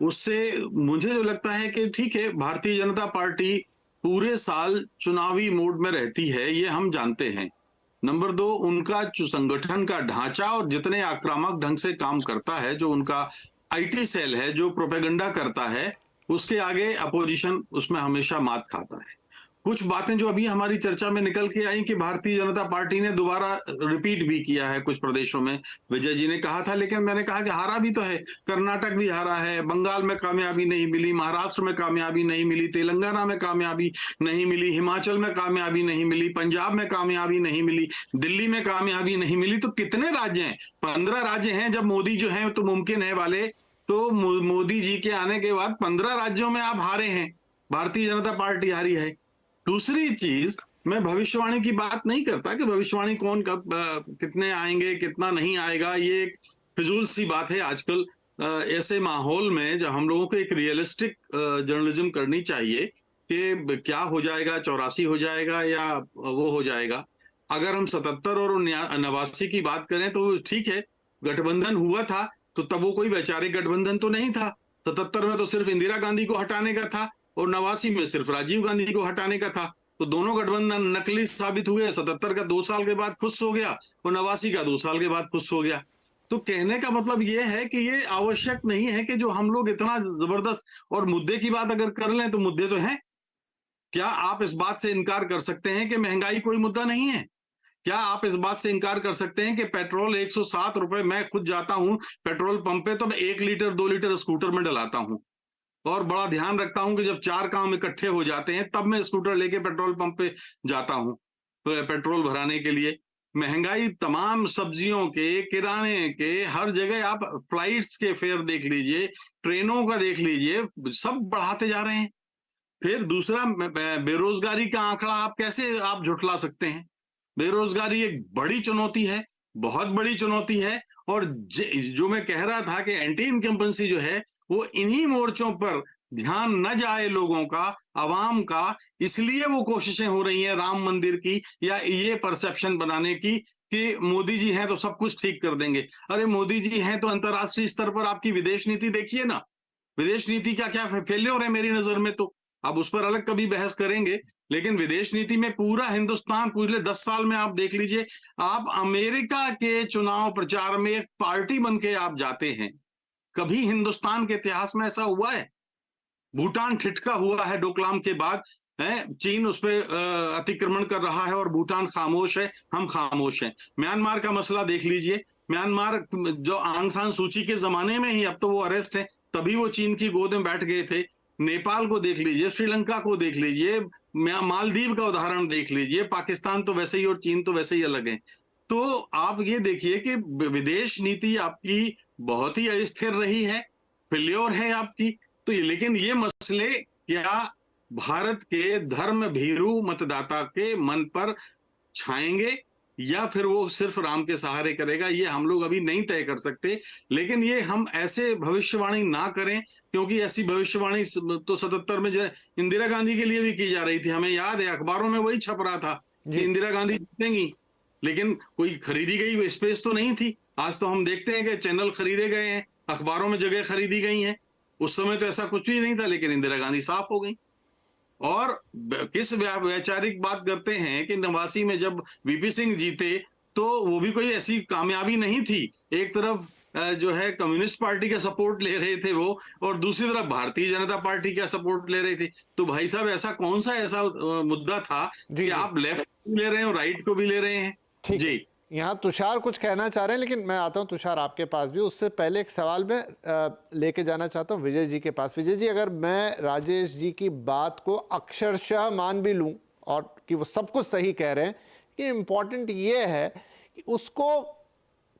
उससे मुझे जो लगता है कि ठीक है, भारतीय जनता पार्टी पूरे साल चुनावी मोड में रहती है, ये हम जानते हैं। नंबर 2, उनका जो संगठन का ढांचा और जितने आक्रामक ढंग से काम करता है, जो उनका आईटी सेल है, जो प्रोपेगेंडा करता है, उसके आगे अपोजिशन उसमें हमेशा मात खाता है। कुछ बातें जो अभी हमारी चर्चा में निकल के आई कि भारतीय जनता पार्टी ने दोबारा रिपीट भी किया है कुछ प्रदेशों में। विजय जी ने कहा था, लेकिन मैंने कहा कि हारा भी तो है, कर्नाटक भी हारा है, बंगाल में कामयाबी नहीं मिली, महाराष्ट्र में कामयाबी नहीं मिली, तेलंगाना में कामयाबी नहीं मिली, हिमाचल में कामयाबी नहीं मिली, पंजाब में कामयाबी नहीं मिली, दिल्ली में कामयाबी नहीं मिली। तो कितने राज्य हैं? 15 राज्य हैं। जब मोदी जो है तो मुमकिन है वाले, तो मोदी जी के आने के बाद 15 राज्यों में आप हारे हैं, भारतीय जनता पार्टी हारी है। दूसरी चीज, मैं भविष्यवाणी की बात नहीं करता कि भविष्यवाणी कौन कब कितने आएंगे कितना नहीं आएगा, ये एक फिजूल सी बात है आजकल। ऐसे माहौल में जब हम लोगों को एक रियलिस्टिक जर्नलिज्म करनी चाहिए कि क्या हो जाएगा, 84 हो जाएगा या वो हो जाएगा। अगर हम 77 और 89 की बात करें तो ठीक है, गठबंधन हुआ था तो तब वो कोई वैचारिक गठबंधन तो नहीं था। 77 में तो सिर्फ इंदिरा गांधी को हटाने का था और 89 में सिर्फ राजीव गांधी को हटाने का था। तो दोनों गठबंधन नकली साबित हुए। 77 का 2 साल के बाद खुश हो गया और 89 का 2 साल के बाद खुश हो गया। तो कहने का मतलब ये है कि ये आवश्यक नहीं है कि जो हम लोग इतना जबरदस्त, और मुद्दे की बात अगर कर लें तो मुद्दे तो हैं। क्या आप इस बात से इनकार कर सकते हैं कि महंगाई कोई मुद्दा नहीं है? क्या आप इस बात से इनकार कर सकते हैं कि पेट्रोल 107 रुपए, मैं खुद जाता हूं पेट्रोल पंप पे तो मैं 1 लीटर 2 लीटर स्कूटर में डलाता हूं और बड़ा ध्यान रखता हूं कि जब 4 काम इकट्ठे हो जाते हैं तब मैं स्कूटर लेके पेट्रोल पंप पे जाता हूं पेट्रोल भराने के लिए। महंगाई तमाम सब्जियों के, किराने के, हर जगह आप फ्लाइट्स के फेयर देख लीजिए, ट्रेनों का देख लीजिए, सब बढ़ाते जा रहे हैं। फिर दूसरा, बेरोजगारी का आंकड़ा आप कैसे आप झुठला सकते हैं? बेरोजगारी एक बड़ी चुनौती है, बहुत बड़ी चुनौती है। और जो मैं कह रहा था कि एंटी इनकम्बेंसी जो है वो इन्हीं मोर्चों पर ध्यान न जाए लोगों का, आवाम का, इसलिए वो कोशिशें हो रही हैं राम मंदिर की या ये परसेप्शन बनाने की कि मोदी जी हैं तो सब कुछ ठीक कर देंगे। अरे मोदी जी हैं तो अंतर्राष्ट्रीय स्तर पर आपकी विदेश नीति देखिए ना, विदेश नीति का क्या फेल्योर है मेरी नजर में। तो अब उस पर अलग कभी बहस करेंगे, लेकिन विदेश नीति में पूरा हिंदुस्तान पिछले 10 साल में आप देख लीजिए, आप अमेरिका के चुनाव प्रचार में एक पार्टी बन के आप जाते हैं। कभी हिंदुस्तान के इतिहास में ऐसा हुआ है? भूटान ठिठका हुआ है डोकलाम के बाद, है चीन उस पर अतिक्रमण कर रहा है और भूटान खामोश है, हम खामोश हैं। म्यांमार का मसला देख लीजिए, म्यांमार जो आंग सान सूची के जमाने में ही, अब तो वो अरेस्ट है, तभी वो चीन की गोद में बैठ गए थे। नेपाल को देख लीजिए, श्रीलंका को देख लीजिए, मालदीव का उदाहरण देख लीजिए, पाकिस्तान तो वैसे ही और चीन तो वैसे ही अलग है। तो आप ये देखिए कि विदेश नीति आपकी बहुत ही अस्थिर रही है, फेल्योर है आपकी। तो लेकिन ये मसले क्या भारत के धर्म भीरू मतदाता के मन पर छाएंगे या फिर वो सिर्फ राम के सहारे करेगा, ये हम लोग अभी नहीं तय कर सकते। लेकिन ये हम ऐसे भविष्यवाणी ना करें, क्योंकि ऐसी भविष्यवाणी तो 77 में इंदिरा गांधी के लिए भी की जा रही थी। हमें याद है अखबारों में वही छप रहा था कि इंदिरा गांधी जीतेंगी, लेकिन कोई खरीदी गई स्पेस तो नहीं थी। आज तो हम देखते हैं कि चैनल खरीदे गए हैं, अखबारों में जगह खरीदी गई हैं। उस समय तो ऐसा कुछ भी नहीं था, लेकिन इंदिरा गांधी साफ हो गई। और किस वैचारिक बात करते हैं कि 89 में जब वीपी सिंह जीते तो वो भी कोई ऐसी कामयाबी नहीं थी। एक तरफ जो है कम्युनिस्ट पार्टी का सपोर्ट ले रहे थे वो, और दूसरी तरफ भारतीय जनता पार्टी का सपोर्ट ले रहे थे। तो भाई साहब, ऐसा कौन सा ऐसा मुद्दा था कि आप लेफ्ट भी ले रहे हैं और राइट को भी ले रहे हैं? जी, यहाँ तुषार कुछ कहना चाह रहे हैं, लेकिन मैं आता हूँ तुषार आपके पास भी। उससे पहले एक सवाल मैं लेके जाना चाहता हूँ विजय जी के पास। विजय जी, अगर मैं राजेश जी की बात को अक्षरशः मान भी लूँ और कि वो सब कुछ सही कह रहे हैं, कि इम्पॉर्टेंट ये है कि उसको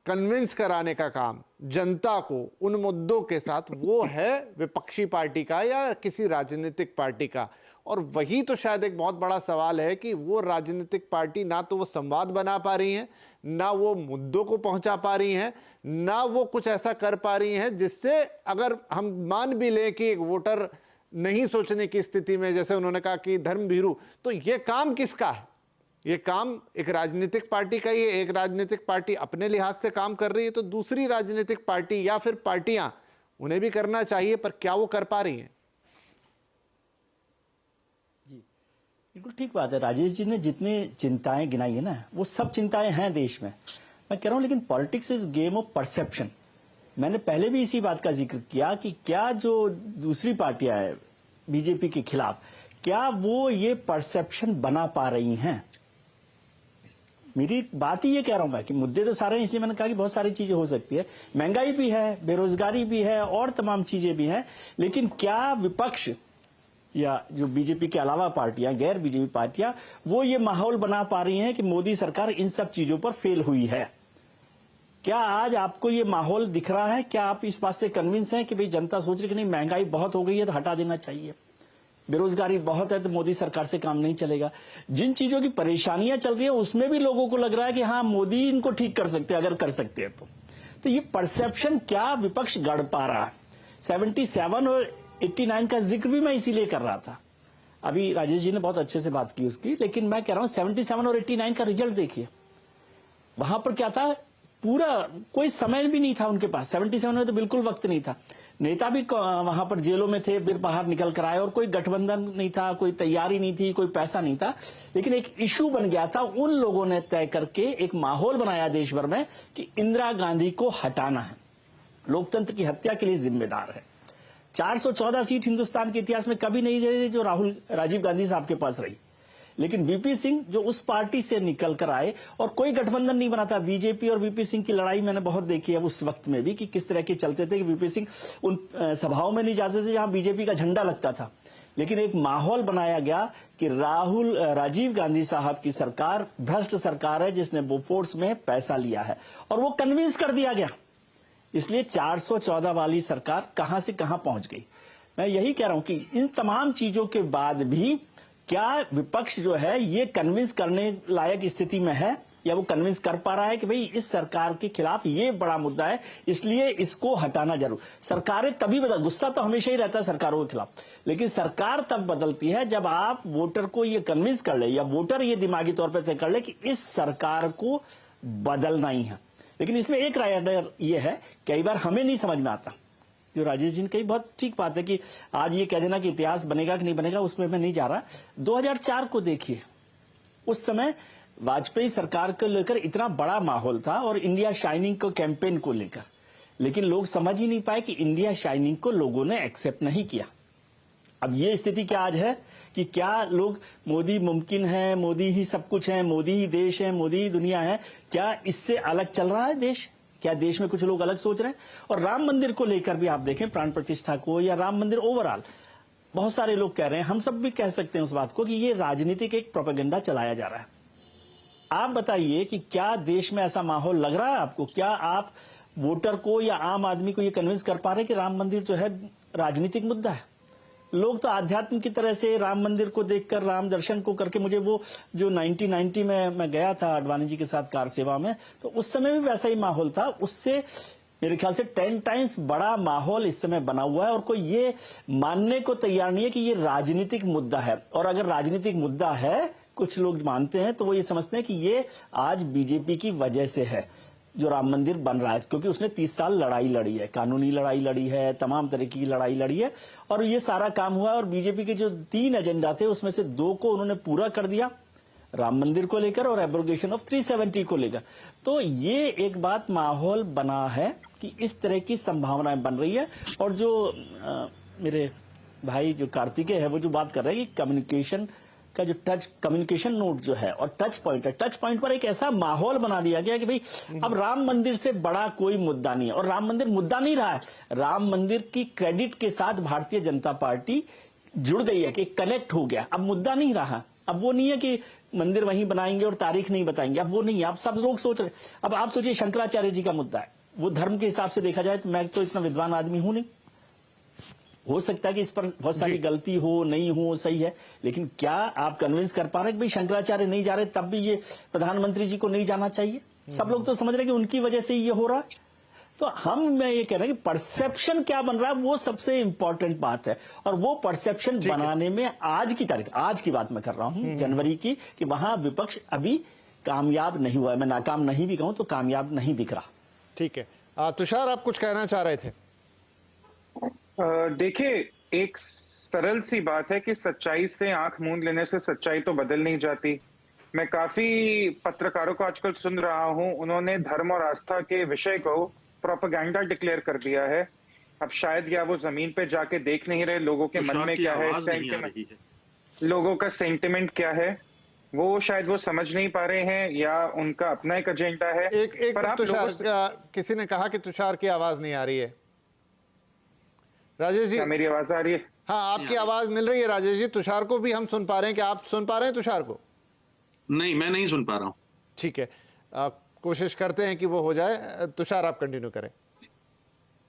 कन्विंस कराने का काम जनता को उन मुद्दों के साथ वो है विपक्षी पार्टी का या किसी राजनीतिक पार्टी का। और वही तो शायद एक बहुत बड़ा सवाल है कि वो राजनीतिक पार्टी ना तो वो संवाद बना पा रही है, ना वो मुद्दों को पहुंचा पा रही है, ना वो कुछ ऐसा कर पा रही है जिससे अगर हम मान भी लें कि एक वोटर नहीं सोचने की स्थिति में, जैसे उन्होंने कहा कि धर्म भीरू, तो ये काम किसका है? ये काम एक राजनीतिक पार्टी का ही है। एक राजनीतिक पार्टी अपने लिहाज से काम कर रही है तो दूसरी राजनीतिक पार्टी या फिर पार्टियां, उन्हें भी करना चाहिए, पर क्या वो कर पा रही हैं? जी बिल्कुल ठीक बात है। राजेश जी ने जितनी चिंताएं गिनाई है ना, वो सब चिंताएं हैं देश में, मैं कह रहा हूं। लेकिन politics is game of perception. मैंने पहले भी इसी बात का जिक्र किया कि क्या जो दूसरी पार्टियां हैं बीजेपी के खिलाफ, क्या वो ये परसेप्शन बना पा रही हैं? मेरी बात ही ये कह रहा हूं मैं कि मुद्दे तो सारे हैं, इसलिए मैंने कहा कि बहुत सारी चीजें हो सकती है, महंगाई भी है, बेरोजगारी भी है और तमाम चीजें भी हैं, लेकिन क्या विपक्ष या जो बीजेपी के अलावा पार्टियां, गैर बीजेपी पार्टियां, वो ये माहौल बना पा रही हैं कि मोदी सरकार इन सब चीजों पर फेल हुई है? क्या आज आपको ये माहौल दिख रहा है? क्या आप इस बात से कन्विंस हैं कि भाई जनता सोच रही कि नहीं महंगाई बहुत हो गई है तो हटा देना चाहिए, बेरोजगारी बहुत है तो मोदी सरकार से काम नहीं चलेगा? जिन चीजों की परेशानियां चल रही है उसमें भी लोगों को लग रहा है कि हाँ मोदी इनको ठीक कर सकते हैं, अगर कर सकते हैं तो ये परसेप्शन क्या विपक्ष गढ़ पा रहा है? 77 और 89 का जिक्र भी मैं इसीलिए कर रहा था। अभी राजेश जी ने बहुत अच्छे से बात की उसकी, लेकिन मैं कह रहा हूं 77 और 89 का रिजल्ट देखिए। वहां पर क्या था, पूरा कोई समय भी नहीं था उनके पास। 77 में तो बिल्कुल वक्त नहीं था, नेता भी वहां पर जेलों में थे, फिर बाहर निकल कर आए, और कोई गठबंधन नहीं था, कोई तैयारी नहीं थी, कोई पैसा नहीं था, लेकिन एक इशू बन गया था। उन लोगों ने तय करके एक माहौल बनाया देश भर में कि इंदिरा गांधी को हटाना है, लोकतंत्र की हत्या के लिए जिम्मेदार है। 414 सीट हिंदुस्तान के इतिहास में कभी नहीं रही जो राजीव गांधी साहब के पास रही, लेकिन वीपी सिंह जो उस पार्टी से निकल कर आए और कोई गठबंधन नहीं बना था। बीजेपी और वीपी सिंह की लड़ाई मैंने बहुत देखी है उस वक्त में भी, कि किस तरह के चलते थे कि वीपी सिंह उन सभाओं में नहीं जाते थे जहां बीजेपी का झंडा लगता था, लेकिन एक माहौल बनाया गया कि राजीव गांधी साहब की सरकार भ्रष्ट सरकार है जिसने बोफोर्स में पैसा लिया है, और वो कन्विंस कर दिया गया। इसलिए 414 वाली सरकार कहां से कहां पहुंच गई। मैं यही कह रहा हूं कि इन तमाम चीजों के बाद भी क्या विपक्ष जो है ये कन्विंस करने लायक स्थिति में है, या वो कन्विंस कर पा रहा है कि भाई इस सरकार के खिलाफ ये बड़ा मुद्दा है इसलिए इसको हटाना जरूर। सरकारें तभी गुस्सा तो हमेशा ही रहता है सरकारों के खिलाफ, लेकिन सरकार तब बदलती है जब आप वोटर को ये कन्विंस कर ले, या वोटर ये दिमागी तौर पर तय कर ले कि इस सरकार को बदलना ही है। लेकिन इसमें एक राइडर ये है, कई बार हमें नहीं समझ में आता, जो राजेश जी ने कही बहुत ठीक बात है कि आज ये कह देना कि इतिहास बनेगा कि नहीं बनेगा, उसमें मैं नहीं जा रहा। 2004 को देखिए, उस समय वाजपेयी सरकार को लेकर इतना बड़ा माहौल था और इंडिया शाइनिंग को कैंपेन को लेकर, लेकिन लोग समझ ही नहीं पाए कि इंडिया शाइनिंग को लोगों ने एक्सेप्ट नहीं किया। अब ये स्थिति क्या आज है कि क्या लोग मोदी मुमकिन है, मोदी ही सब कुछ है, मोदी ही देश है, मोदी ही दुनिया है, क्या इससे अलग चल रहा है देश? क्या देश में कुछ लोग अलग सोच रहे हैं? और राम मंदिर को लेकर भी आप देखें, प्राण प्रतिष्ठा को या राम मंदिर ओवरऑल, बहुत सारे लोग कह रहे हैं, हम सब भी कह सकते हैं उस बात को कि ये राजनीतिक एक प्रोपेगेंडा चलाया जा रहा है। आप बताइए कि क्या देश में ऐसा माहौल लग रहा है आपको? क्या आप वोटर को या आम आदमी को ये कन्विंस कर पा रहे हैं कि राम मंदिर जो है राजनीतिक मुद्दा है? लोग तो आध्यात्म की तरह से राम मंदिर को देखकर, राम दर्शन को करके, मुझे वो जो 1990 में मैं गया था अडवाणी जी के साथ कार सेवा में, तो उस समय भी वैसा ही माहौल था। उससे मेरे ख्याल से 10 टाइम्स बड़ा माहौल इस समय बना हुआ है, और कोई ये मानने को तैयार नहीं है कि ये राजनीतिक मुद्दा है। और अगर राजनीतिक मुद्दा है, कुछ लोग मानते हैं, तो वो ये समझते हैं कि ये आज बीजेपी की वजह से है जो राम मंदिर बन रहा है, क्योंकि उसने 30 साल लड़ाई लड़ी है, कानूनी लड़ाई लड़ी है, तमाम तरह की लड़ाई लड़ी है, और ये सारा काम हुआ है। और बीजेपी के जो 3 एजेंडा थे उसमें से 2 को उन्होंने पूरा कर दिया, राम मंदिर को लेकर और एब्रोगेशन ऑफ 370 को लेकर। तो ये एक बात माहौल बना है कि इस तरह की संभावनाएं बन रही है। और जो मेरे भाई जो कार्तिकेय है वो जो बात कर रहे हैं कि कम्युनिकेशन का जो कम्युनिकेशन नोट जो है और टच पॉइंट है, टच पॉइंट पर एक ऐसा माहौल बना दिया गया कि भाई अब राम मंदिर से बड़ा कोई मुद्दा नहीं है। और राम मंदिर मुद्दा नहीं रहा है, राम मंदिर की क्रेडिट के साथ भारतीय जनता पार्टी जुड़ गई है कि कनेक्ट हो गया, अब मुद्दा नहीं रहा। अब वो नहीं है कि मंदिर वहीं बनाएंगे और तारीख नहीं बताएंगे, अब वो नहीं है। अब सब लोग सोच रहे, अब आप सोचिए शंकराचार्य जी का मुद्दा है, वो धर्म के हिसाब से देखा जाए तो मैं तो इतना विद्वान आदमी हूं नहीं, हो सकता है कि इस पर बहुत सारी गलती हो, नहीं हो, सही है, लेकिन क्या आप कन्विंस कर पा रहे हैं कि भाई शंकराचार्य नहीं जा रहे तब भी ये प्रधानमंत्री जी को नहीं जाना चाहिए? सब लोग तो समझ रहे हैं कि उनकी वजह से ये हो रहा है। तो मैं ये कह रहे हैं कि परसेप्शन क्या बन रहा है वो सबसे इंपॉर्टेंट बात है, और वो परसेप्शन बनाने में आज की तारीख, आज की बात मैं कर रहा हूं, जनवरी की, कि वहां विपक्ष अभी कामयाब नहीं हुआ है। मैं नाकाम नहीं भी कहूं तो कामयाब नहीं दिख रहा। ठीक है, तुषार आप कुछ कहना चाह रहे थे? देखिए, एक सरल सी बात है कि सच्चाई से आंख मूंद लेने से सच्चाई तो बदल नहीं जाती। मैं काफी पत्रकारों को आजकल सुन रहा हूं, उन्होंने धर्म और आस्था के विषय को प्रोपेगेंडा डिक्लेयर कर दिया है। अब शायद या वो जमीन पे जाके देख नहीं रहे लोगों के मन में क्या है। लोगों का सेंटिमेंट क्या है, वो शायद वो समझ नहीं पा रहे हैं या उनका अपना एक एजेंडा है। एक पर आप तुषार लोगों से, किसी ने कहा कि तुषार की आवाज नहीं आ रही है। राजेश जी, क्या मेरी आवाज आ रही है? हाँ आपकी आवाज मिल रही है राजेश जी। तुषार को भी हम सुन पा रहे हैं। क्या आप सुन पा रहे हैं तुषार को? नहीं, मैं नहीं सुन पा रहा हूं। ठीक है, कोशिश करते हैं कि वो हो जाए। तुषार आप कंटिन्यू करें।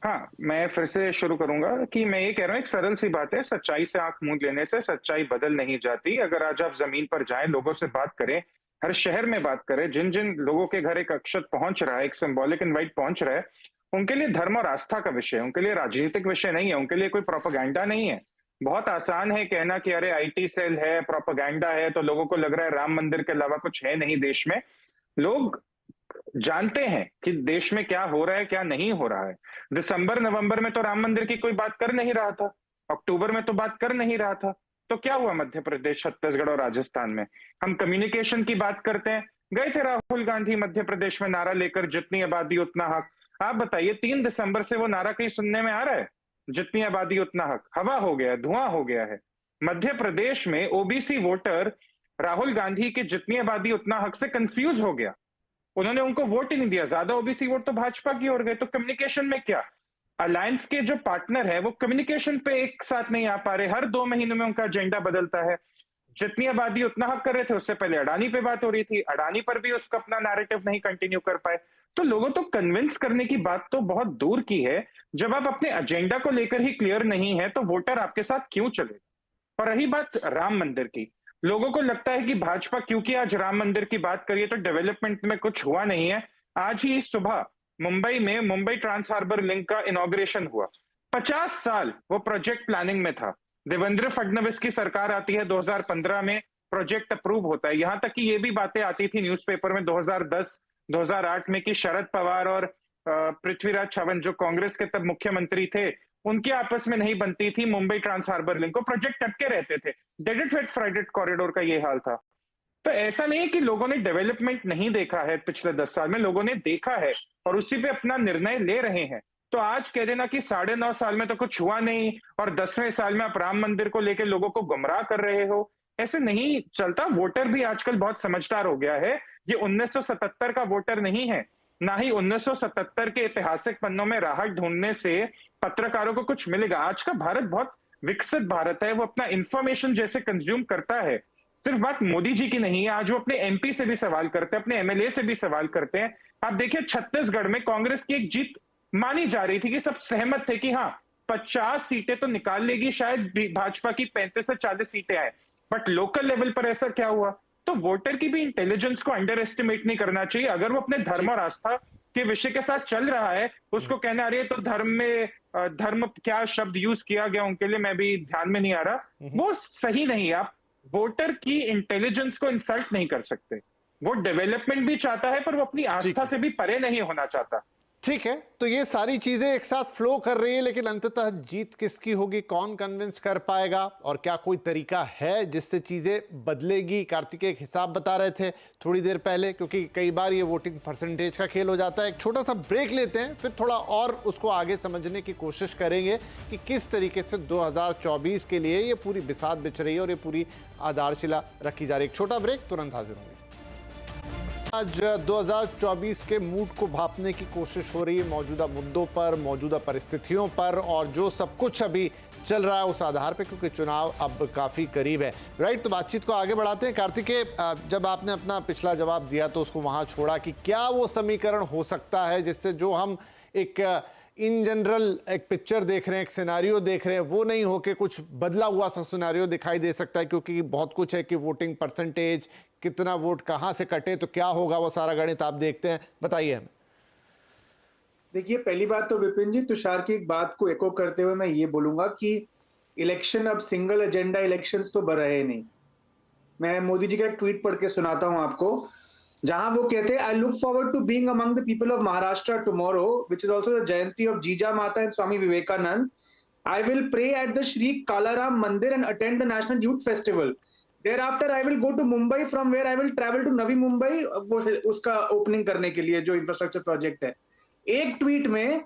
हाँ, मैं फिर से शुरू करूंगा कि मैं ये कह रहा हूँ, एक सरल सी बात है, सच्चाई से आंख मूंद लेने से सच्चाई बदल नहीं जाती। अगर आज आप जमीन पर जाएं, लोगों से बात करें, हर शहर में बात करें, जिन जिन लोगों के घर एक अक्षत पहुंच रहा है, एक सिंबॉलिक इनवाइट पहुंच रहा है, उनके लिए धर्म और आस्था का विषय है, उनके लिए राजनीतिक विषय नहीं है, उनके लिए कोई प्रोपेगेंडा नहीं है। बहुत आसान है कहना कि अरे आईटी सेल है, प्रोपेगेंडा है, तो लोगों को लग रहा है राम मंदिर के अलावा कुछ है नहीं देश में। लोग जानते हैं कि देश में क्या हो रहा है, क्या नहीं हो रहा है। दिसंबर नवंबर में तो राम मंदिर की कोई बात कर नहीं रहा था, अक्टूबर में तो बात कर नहीं रहा था। तो क्या हुआ मध्य प्रदेश, छत्तीसगढ़ और राजस्थान में? हम कम्युनिकेशन की बात करते हैं, गए थे राहुल गांधी मध्य प्रदेश में नारा लेकर, जितनी आबादी उतना हक। आप बताइए 3 दिसंबर से वो नारा कहीं सुनने में आ रहा है? जितनी आबादी उतना हक हवा हो गया है, धुआं हो गया है। मध्य प्रदेश में ओबीसी वोटर राहुल गांधी के जितनी आबादी उतना हक से कंफ्यूज हो गया, उन्होंने उनको वोट ही नहीं दिया। ज्यादा ओबीसी वोट तो भाजपा की ओर गए। तो कम्युनिकेशन में क्या, अलायंस के जो पार्टनर है वो कम्युनिकेशन पे एक साथ नहीं आ पा रहे, हर 2 महीनों में उनका एजेंडा बदलता है। जितनी आबादी उतना हक कर रहे थे, उससे पहले अडानी पे बात हो रही थी, अडानी पर भी उसका अपना नैरेटिव नहीं कंटिन्यू कर पाए। तो लोगों तो कन्विंस करने की बात तो बहुत दूर की है, जब आप अपने एजेंडा को लेकर ही क्लियर नहीं है तो वोटर आपके साथ क्यों चले। और रही बात राम मंदिर की, लोगों को लगता है कि भाजपा, क्योंकि आज राम मंदिर की बात करिए तो डेवलपमेंट में कुछ हुआ नहीं है। आज ही सुबह मुंबई में मुंबई ट्रांस हार्बर लिंक का इनॉग्रेशन हुआ। 50 साल वो प्रोजेक्ट प्लानिंग में था। देवेंद्र फडणवीस की सरकार आती है 2015 में, प्रोजेक्ट अप्रूव होता है। यहां तक कि ये भी बातें आती थी न्यूज़पेपर में 2010 2008 में कि शरद पवार और पृथ्वीराज चव्हाण जो कांग्रेस के तब मुख्यमंत्री थे, उनकी आपस में नहीं बनती थी मुंबई ट्रांस हार्बर लिंक को, प्रोजेक्ट अटके रहते थे। डेड इट फ्राइडेड कॉरिडोर का ये हाल था। तो ऐसा नहीं है कि लोगों ने डेवलपमेंट नहीं देखा है, पिछले 10 साल में लोगों ने देखा है और उसी पे अपना निर्णय ले रहे हैं। तो आज कह देना कि 9.5 साल में तो कुछ हुआ नहीं और 10वें साल में आप राम मंदिर को लेकर लोगों को गुमराह कर रहे हो, ऐसे नहीं चलता। वोटर भी आजकल बहुत समझदार हो गया है। ये 1977 का वोटर नहीं है, ना ही 1977 के ऐतिहासिक पन्नों में राहत ढूंढने से पत्रकारों को कुछ मिलेगा। आज का भारत बहुत विकसित भारत है, वो अपना इंफॉर्मेशन जैसे कंज्यूम करता है। सिर्फ बात मोदी जी की नहीं है, आज वो अपने एमपी से भी सवाल करते हैं, अपने एमएलए से भी सवाल करते हैं। आप देखिए छत्तीसगढ़ में कांग्रेस की एक जीत मानी जा रही थी कि सब सहमत थे कि हाँ 50 सीटें तो निकाल लेगी, शायद भाजपा की 35 से 40 सीटें आए। बट लोकल लेवल पर ऐसा क्या हुआ? तो वोटर की भी इंटेलिजेंस को अंडर एस्टिमेट नहीं करना चाहिए। अगर वो अपने धर्म और आस्था के विषय के साथ चल रहा है, उसको कहना अरे तो धर्म में धर्म क्या शब्द यूज किया गया उनके लिए मैं भी ध्यान में नहीं आ रहा, वो सही नहीं है। आप वोटर की इंटेलिजेंस को इंसल्ट नहीं कर सकते। वो डेवलपमेंट भी चाहता है पर वो अपनी आस्था से भी परे नहीं होना चाहता। ठीक है, तो ये सारी चीजें एक साथ फ्लो कर रही है, लेकिन अंततः जीत किसकी होगी, कौन कन्विंस कर पाएगा और क्या कोई तरीका है जिससे चीजें बदलेगी? कार्तिकेय एक हिसाब बता रहे थे थोड़ी देर पहले, क्योंकि कई बार ये वोटिंग परसेंटेज का खेल हो जाता है। एक छोटा सा ब्रेक लेते हैं, फिर थोड़ा और उसको आगे समझने की कोशिश करेंगे कि किस तरीके से 2024 के लिए ये पूरी बिसात बिछ रही है और ये पूरी आधारशिला रखी जा रही है। एक छोटा ब्रेक, तुरंत हाजिर होंगे। आज 2024 के मूड को भांपने की कोशिश हो रही है मौजूदा मुद्दों पर, मौजूदा परिस्थितियों पर और जो सब कुछ अभी चल रहा है उस आधार पे, क्योंकि चुनाव अब काफ़ी करीब है। राइट, तो बातचीत को आगे बढ़ाते हैं। कार्तिकेय, जब आपने अपना पिछला जवाब दिया तो उसको वहाँ छोड़ा कि क्या वो समीकरण हो सकता है जिससे जो हम एक इन जनरल एक पिक्चर देख रहे हैं, एक सिनारियो देख रहे हैं, वो नहीं होके कुछ बदला हुआ सा सिनारियो दिखाई दे सकता है, क्योंकि बहुत कुछ है कि वोटिंग परसेंटेज, कितना वोट कहां से कटे तो क्या होगा, वो सारा गणित आप देखते हैं, बताइए हमें। देखिए, पहली बात तो विपिन जी, तुषार की एक बात को एको करते हुए मैं ये बोलूंगा कि इलेक्शन अब सिंगल एजेंडा इलेक्शंस तो रहे नहीं। मैं मोदी जी का एक ट्वीट पढ़ के सुनाता हूं आपको, जहां वो कहते हैं, I look forward to being among the people of Maharashtra tomorrow, which is also the jayanti of Jija Mata and Swami Vivekananda. I will pray at the Shri Kalaram Mandir and attend the National Youth Festival. Thereafter I will go to Mumbai, from where I will travel to Navi Mumbai, वो उसका ओपनिंग करने के लिए जो इंफ्रास्ट्रक्चर प्रोजेक्ट है। एक ट्वीट में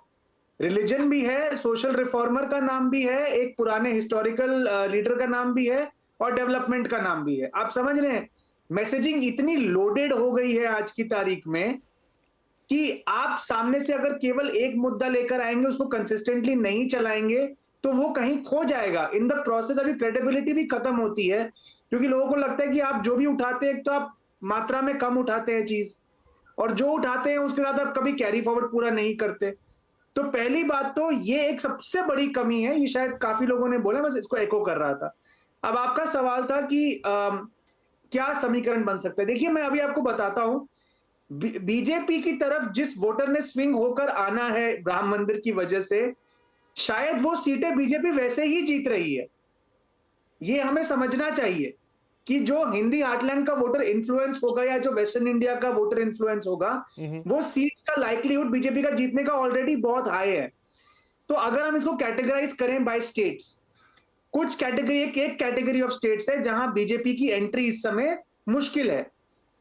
रिलीजन भी है, सोशल रिफॉर्मर का नाम भी है, एक पुराने हिस्टोरिकल लीडर का नाम भी है और डेवलपमेंट का नाम भी है। आप समझ रहे हैं, मैसेजिंग इतनी लोडेड हो गई है आज की तारीख में कि आप सामने से अगर केवल एक मुद्दा लेकर आएंगे, उसको कंसिस्टेंटली नहीं चलाएंगे, तो वो कहीं खो जाएगा इन द प्रोसेस। अभी क्रेडिबिलिटी भी खत्म होती है, क्योंकि लोगों को लगता है कि आप जो भी उठाते हैं, तो आप मात्रा में कम उठाते हैं चीज, और जो उठाते हैं उसके साथ आप कभी कैरी फॉरवर्ड पूरा नहीं करते। तो पहली बात तो ये एक सबसे बड़ी कमी है, ये शायद काफी लोगों ने बोला, बस इसको एको कर रहा था। अब आपका सवाल था कि क्या समीकरण बन सकता है। देखिए, मैं अभी आपको बताता हूं, बीजेपी की तरफ जिस वोटर ने स्विंग होकर आना है राम मंदिर की वजह से, शायद वो सीटें बीजेपी वैसे ही जीत रही है। ये हमें समझना चाहिए कि जो हिंदी हार्टलैंड का वोटर इन्फ्लुएंस होगा या जो वेस्टर्न इंडिया का वोटर इन्फ्लुएंस होगा, वो सीट्स का लाइक्लीहुड बीजेपी का जीतने का ऑलरेडी बहुत हाई है। तो अगर हम इसको कैटेगराइज करें बाय स्टेट्स, कुछ कैटेगरी, एक कैटेगरी ऑफ स्टेट्स है जहां बीजेपी की एंट्री इस समय मुश्किल है,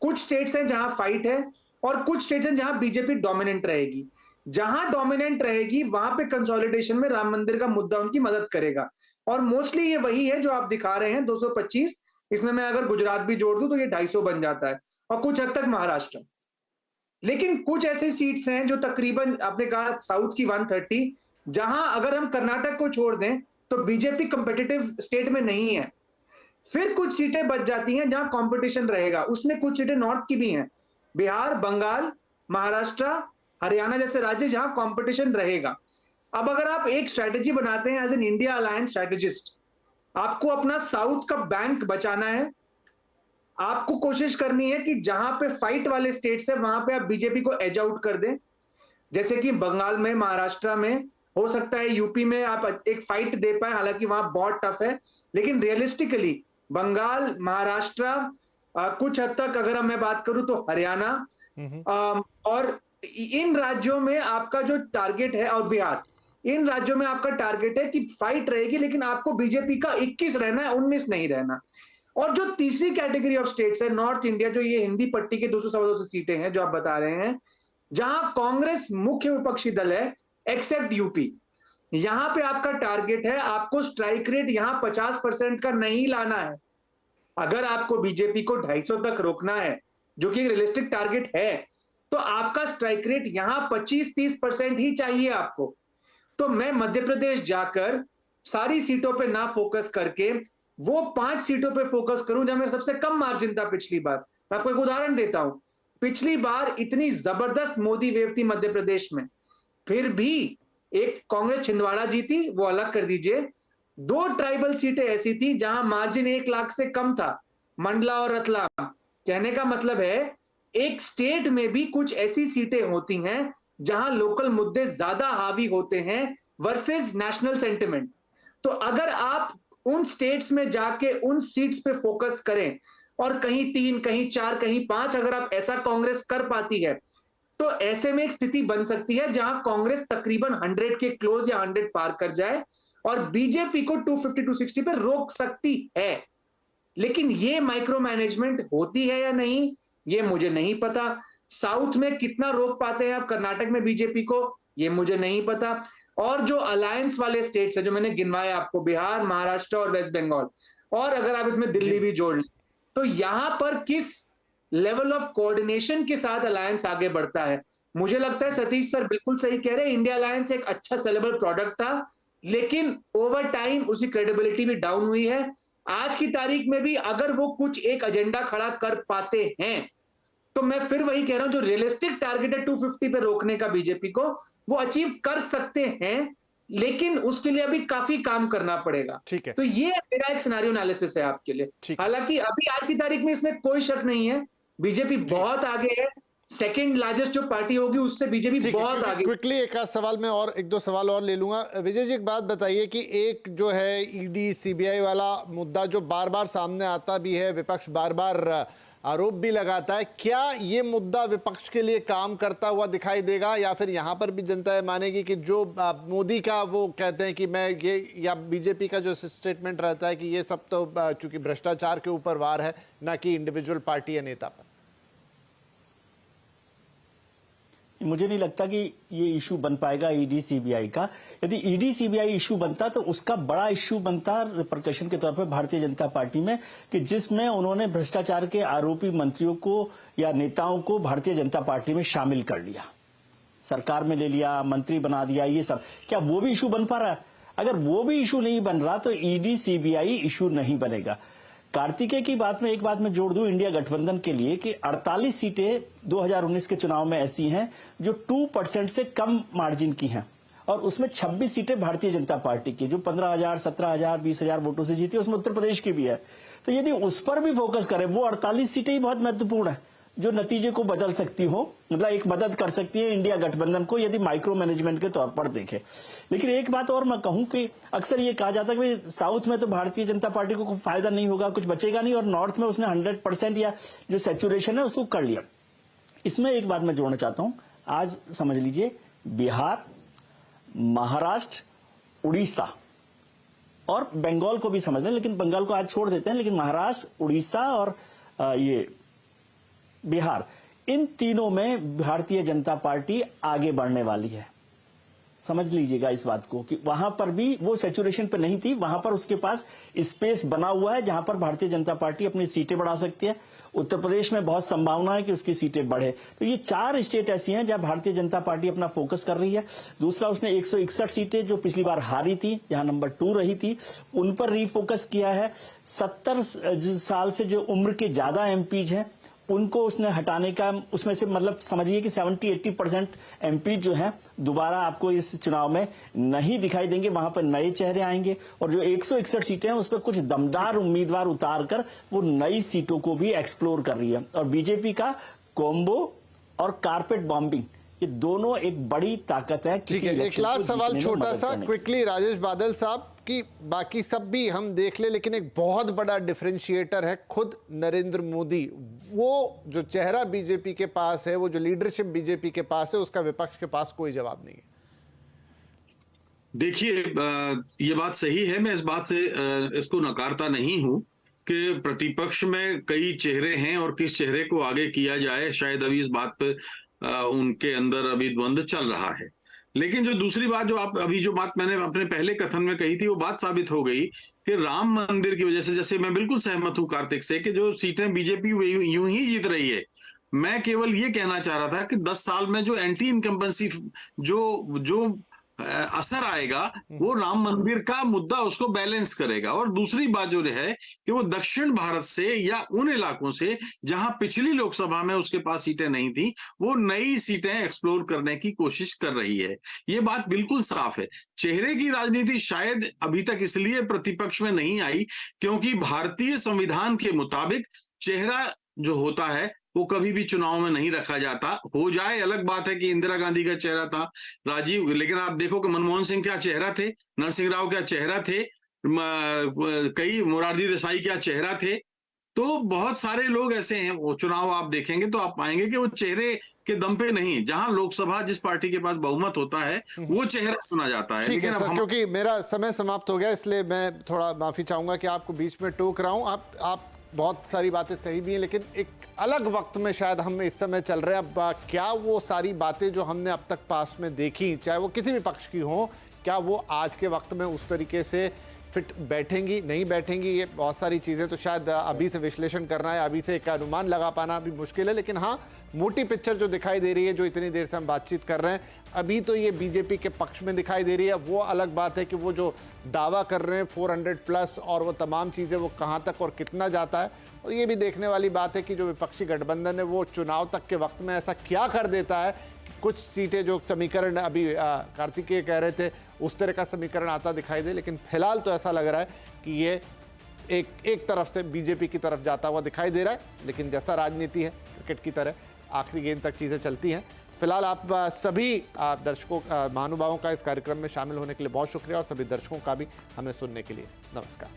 कुछ स्टेट्स हैं जहां फाइट है, और कुछ स्टेट्स हैं जहां बीजेपी डोमिनेंट रहेगी। जहां डोमिनेंट रहेगी वहां पे कंसोलिडेशन में राम मंदिर का मुद्दा उनकी मदद करेगा, और मोस्टली ये वही है जो आप दिखा रहे हैं, 225। इसमें मैं अगर गुजरात भी जोड़ दूं तो ये 250 बन जाता है, और कुछ हद तक महाराष्ट्र। लेकिन कुछ ऐसे सीट्स हैं जो तकरीबन, आपने कहा साउथ की 130, जहां अगर हम कर्नाटक को छोड़ दें तो बीजेपी कंपेटिटिव स्टेट में नहीं है। फिर कुछ सीटें बच जाती हैं जहां कंपटीशन रहेगा, उसमें कुछ सीटें नॉर्थ की भी हैं, बिहार, बंगाल, महाराष्ट्र, हरियाणा जैसे राज्य जहां कंपटीशन रहेगा। अब अगर आप एक स्ट्रैटेजी बनाते हैं as an India alliance strategist, आपको अपना साउथ का बैंक बचाना है। आपको कोशिश करनी है कि जहां पे फाइट वाले स्टेट्स है वहां पे आप बीजेपी को एज आउट कर दें, जैसे कि बंगाल में, महाराष्ट्र में, हो सकता है यूपी में आप एक फाइट दे पाए, हालांकि वहां बहुत टफ है। लेकिन रियलिस्टिकली बंगाल, महाराष्ट्र, कुछ हद तक अगर मैं बात करूं तो हरियाणा, और इन राज्यों में आपका जो टारगेट है, और बिहार, इन राज्यों में आपका टारगेट है कि फाइट रहेगी, लेकिन आपको बीजेपी का 21 रहना है, 19 नहीं रहना। और जो तीसरी कैटेगरी ऑफ स्टेट्स है, नॉर्थ इंडिया, जो ये हिंदी पट्टी के 200-250 सीटें हैं जो आप बता रहे हैं, जहां कांग्रेस मुख्य विपक्षी दल है एक्सेप्ट यूपी, यहां पे आपका टारगेट है, आपको स्ट्राइक रेट यहां 50% का नहीं लाना है। अगर आपको बीजेपी को 250 तक रोकना है, जो कि रियलिस्टिक टारगेट है, तो आपका स्ट्राइक रेट यहां 25-30% ही चाहिए आपको। तो मैं मध्य प्रदेश जाकर सारी सीटों पे ना फोकस करके वो 5 सीटों पे फोकस करूं जहां मेरा सबसे कम मार्जिन था पिछली बार। मैं आपको एक उदाहरण देता हूं, पिछली बार इतनी जबरदस्त मोदी वेव थी मध्य प्रदेश में, फिर भी एक कांग्रेस छिंदवाड़ा जीती, वो अलग कर दीजिए। 2 ट्राइबल सीटें ऐसी थी जहां मार्जिन 1 लाख से कम था, मंडला और रतलाम। कहने का मतलब है, एक स्टेट में भी कुछ ऐसी सीटें होती हैं जहां लोकल मुद्दे ज्यादा हावी होते हैं वर्सेस नेशनल सेंटिमेंट। तो अगर आप उन स्टेट्स में जाके उन सीट्स पे फोकस करें, और कहीं 3, कहीं 4, कहीं 5, अगर आप ऐसा कांग्रेस कर पाती है, तो ऐसे में एक स्थिति बन सकती है जहां कांग्रेस तकरीबन 100 के क्लोज या 100 पार कर जाए और बीजेपी को 250-260 पे रोक सकती है। लेकिन ये माइक्रो मैनेजमेंट होती है या नहीं, ये मुझे नहीं पता। साउथ में कितना रोक पाते हैं आप कर्नाटक में बीजेपी को, ये मुझे नहीं पता। और जो अलायंस वाले स्टेट्स है जो मैंने गिनवाए आपको, बिहार, महाराष्ट्र और वेस्ट बंगाल, और अगर आप इसमें दिल्ली भी जोड़ लें, तो यहां पर किस लेवल ऑफ कोऑर्डिनेशन के साथ अलायंस आगे बढ़ता है। मुझे लगता है सतीश सर बिल्कुल सही कह रहे हैं, इंडिया अलायंस एक अच्छा सेलेबल प्रोडक्ट था, लेकिन ओवर टाइम उसकी क्रेडिबिलिटी भी डाउन हुई है। आज की तारीख में भी अगर वो कुछ एक एजेंडा खड़ा कर पाते हैं, तो मैं फिर वही कह रहा हूं, जो रियलिस्टिक टारगेट है 250 पे रोकने का बीजेपी को, वो अचीव कर सकते हैं, लेकिन उसके लिए अभी काफी काम करना पड़ेगा। ठीक है। तो ये मेरा एक सिनेरियो एनालिसिस है आपके लिए। हालांकि अभी आज की तारीख में इसमें कोई शक नहीं है, बीजेपी बहुत आगे है, सेकंड लार्जेस्ट जो पार्टी होगी उससे बीजेपी बहुत आगे। क्विकली एक आध सवाल में और 1-2 सवाल और ले लूंगा। विजय जी, एक बात बताइए कि एक जो है ईडी सीबीआई वाला मुद्दा जो बार बार सामने आता भी है, विपक्ष बार बार आरोप भी लगाता है, क्या ये मुद्दा विपक्ष के लिए काम करता हुआ दिखाई देगा, या फिर यहां पर भी जनता मानेगी कि जो मोदी का वो कहते हैं कि मैं ये, या बीजेपी का जो स्टेटमेंट रहता है कि ये सब तो चूंकि भ्रष्टाचार के ऊपर वार है, ना कि इंडिविजुअल पार्टी या नेता पर? मुझे नहीं लगता कि ये इशू बन पाएगा ईडी सीबीआई का। यदि ईडी सीबीआई इशू बनता तो उसका बड़ा इशू बनता रिपरकशन के तौर पर भारतीय जनता पार्टी में, कि जिसमें उन्होंने भ्रष्टाचार के आरोपी मंत्रियों को या नेताओं को भारतीय जनता पार्टी में शामिल कर लिया, सरकार में ले लिया, मंत्री बना दिया, ये सब। क्या वो भी इशू बन पा रहा है? अगर वो भी इशू नहीं बन रहा तो ईडी सीबीआई इशू नहीं बनेगा। कार्तिकेय की बात में एक बात मैं जोड़ दूं इंडिया गठबंधन के लिए कि 48 सीटें 2019 के चुनाव में ऐसी हैं जो 2% से कम मार्जिन की हैं, और उसमें 26 सीटें भारतीय जनता पार्टी की जो 15,000, 17,000, 20,000 वोटों से जीती, उसमें उत्तर प्रदेश की भी है। तो यदि उस पर भी फोकस करें, वो 48 सीटें ही बहुत महत्वपूर्ण है जो नतीजे को बदल सकती हो, मतलब एक मदद कर सकती है इंडिया गठबंधन को यदि माइक्रो मैनेजमेंट के तौर पर देखें। लेकिन एक बात और मैं कहूं कि अक्सर ये कहा जाता है कि साउथ में तो भारतीय जनता पार्टी को कोई फायदा नहीं होगा, कुछ बचेगा नहीं, और नॉर्थ में उसने 100% या जो सैचुरेशन है उसको कर लिया। इसमें एक बात मैं जोड़ना चाहता हूं, आज समझ लीजिए बिहार, महाराष्ट्र, उड़ीसा और बंगाल को भी समझ लें, लेकिन बंगाल को आज छोड़ देते हैं, लेकिन महाराष्ट्र, उड़ीसा और ये बिहार, इन तीनों में भारतीय जनता पार्टी आगे बढ़ने वाली है। समझ लीजिएगा इस बात को कि वहां पर भी वो सैचुरेशन पे नहीं थी, वहां पर उसके पास स्पेस बना हुआ है जहां पर भारतीय जनता पार्टी अपनी सीटें बढ़ा सकती है। उत्तर प्रदेश में बहुत संभावना है कि उसकी सीटें बढ़े। तो ये 4 स्टेट ऐसी हैं जहां भारतीय जनता पार्टी अपना फोकस कर रही है। दूसरा, उसने 161 सीटें जो पिछली बार हारी थी, जहां नंबर 2 रही थी, उन पर रीफोकस किया है। 70 साल से जो उम्र के ज्यादा एमपीज हैं उनको उसने हटाने का, उसमें से मतलब समझिए कि 70-80% एमपी जो हैं दोबारा आपको इस चुनाव में नहीं दिखाई देंगे, वहां पर नए चेहरे आएंगे। और जो 161 सीटें हैं उस पर कुछ दमदार उम्मीदवार उतार कर वो नई सीटों को भी एक्सप्लोर कर रही है। और बीजेपी का कॉम्बो और कारपेट बॉम्बिंग, ये दोनों एक बड़ी ताकत है। ठीक है, एक लास्ट सवाल छोटा सा क्विकली राजेश बादल साहब कि बाकी सब भी हम देख ले, लेकिन एक बहुत बड़ा डिफरेंशिएटर है खुद नरेंद्र मोदी। वो जो चेहरा बीजेपी के पास है, वो जो लीडरशिप बीजेपी के पास है, उसका विपक्ष के पास कोई जवाब नहीं है। देखिए, ये बात सही है, मैं इस बात से इसको नकारता नहीं हूं कि प्रतिपक्ष में कई चेहरे हैं और किस चेहरे को आगे किया जाए, शायद अभी इस बात पे उनके अंदर अभी द्वंद्व चल रहा है। लेकिन जो दूसरी बात, जो आप अभी जो बात मैंने अपने पहले कथन में कही थी, वो बात साबित हो गई कि राम मंदिर की वजह से, जैसे मैं बिल्कुल सहमत हूं कार्तिक से कि जो सीटें बीजेपी यूं ही जीत रही है। मैं केवल ये कहना चाह रहा था कि 10 साल में जो एंटी इनकम्बेंसी जो असर आएगा वो राम मंदिर का मुद्दा उसको बैलेंस करेगा। और दूसरी बात जो है कि वो दक्षिण भारत से या उन इलाकों से जहां पिछली लोकसभा में उसके पास सीटें नहीं थी, वो नई सीटें एक्सप्लोर करने की कोशिश कर रही है। ये बात बिल्कुल साफ है। चेहरे की राजनीति शायद अभी तक इसलिए प्रतिपक्ष में नहीं आई क्योंकि भारतीय संविधान के मुताबिक चेहरा जो होता है वो कभी भी चुनाव में नहीं रखा जाता। हो जाए अलग बात है कि इंदिरा गांधी का चेहरा था, राजीव, लेकिन आप देखो कि मनमोहन सिंह क्या चेहरा थे, नरसिंह राव क्या चेहरा थे, कई मोरारजी देसाई क्या चेहरा थे। तो बहुत सारे लोग ऐसे हैं, वो चुनाव आप देखेंगे तो आप पाएंगे कि वो चेहरे के दम पे नहीं, जहां लोकसभा जिस पार्टी के पास बहुमत होता है वो चेहरा चुना जाता है। ठीक है सर, क्योंकि मेरा समय समाप्त हो गया इसलिए मैं थोड़ा माफी चाहूंगा कि आपको बीच में टोक रहा हूं। आप बहुत सारी बातें सही भी हैं, लेकिन एक अलग वक्त में शायद हम इस समय चल रहे हैं। अब क्या वो सारी बातें जो हमने अब तक पास में देखी, चाहे वो किसी भी पक्ष की हो, क्या वो आज के वक्त में उस तरीके से फिट बैठेंगी, नहीं बैठेंगी? ये बहुत सारी चीज़ें तो शायद अभी से विश्लेषण करना है, अभी से एक अनुमान लगा पाना अभी मुश्किल है। लेकिन हाँ, मोटी पिक्चर जो दिखाई दे रही है, जो इतनी देर से हम बातचीत कर रहे हैं, अभी तो ये बीजेपी के पक्ष में दिखाई दे रही है। वो अलग बात है कि वो जो दावा कर रहे हैं 400+ और वो तमाम चीज़ें वो कहाँ तक और कितना जाता है। और ये भी देखने वाली बात है कि जो विपक्षी गठबंधन है वो चुनाव तक के वक्त में ऐसा क्या कर देता है कि कुछ सीटें, जो समीकरण अभी कार्तिकेय कह रहे थे, उस तरह का समीकरण आता दिखाई दे। लेकिन फिलहाल तो ऐसा लग रहा है कि ये एक तरफ से बीजेपी की तरफ जाता हुआ दिखाई दे रहा है। लेकिन जैसा राजनीति है, क्रिकेट की तरह आखिरी गेंद तक चीज़ें चलती हैं। फिलहाल आप सभी दर्शकों, महानुभावों का इस कार्यक्रम में शामिल होने के लिए बहुत शुक्रिया, और सभी दर्शकों का भी हमें सुनने के लिए नमस्कार।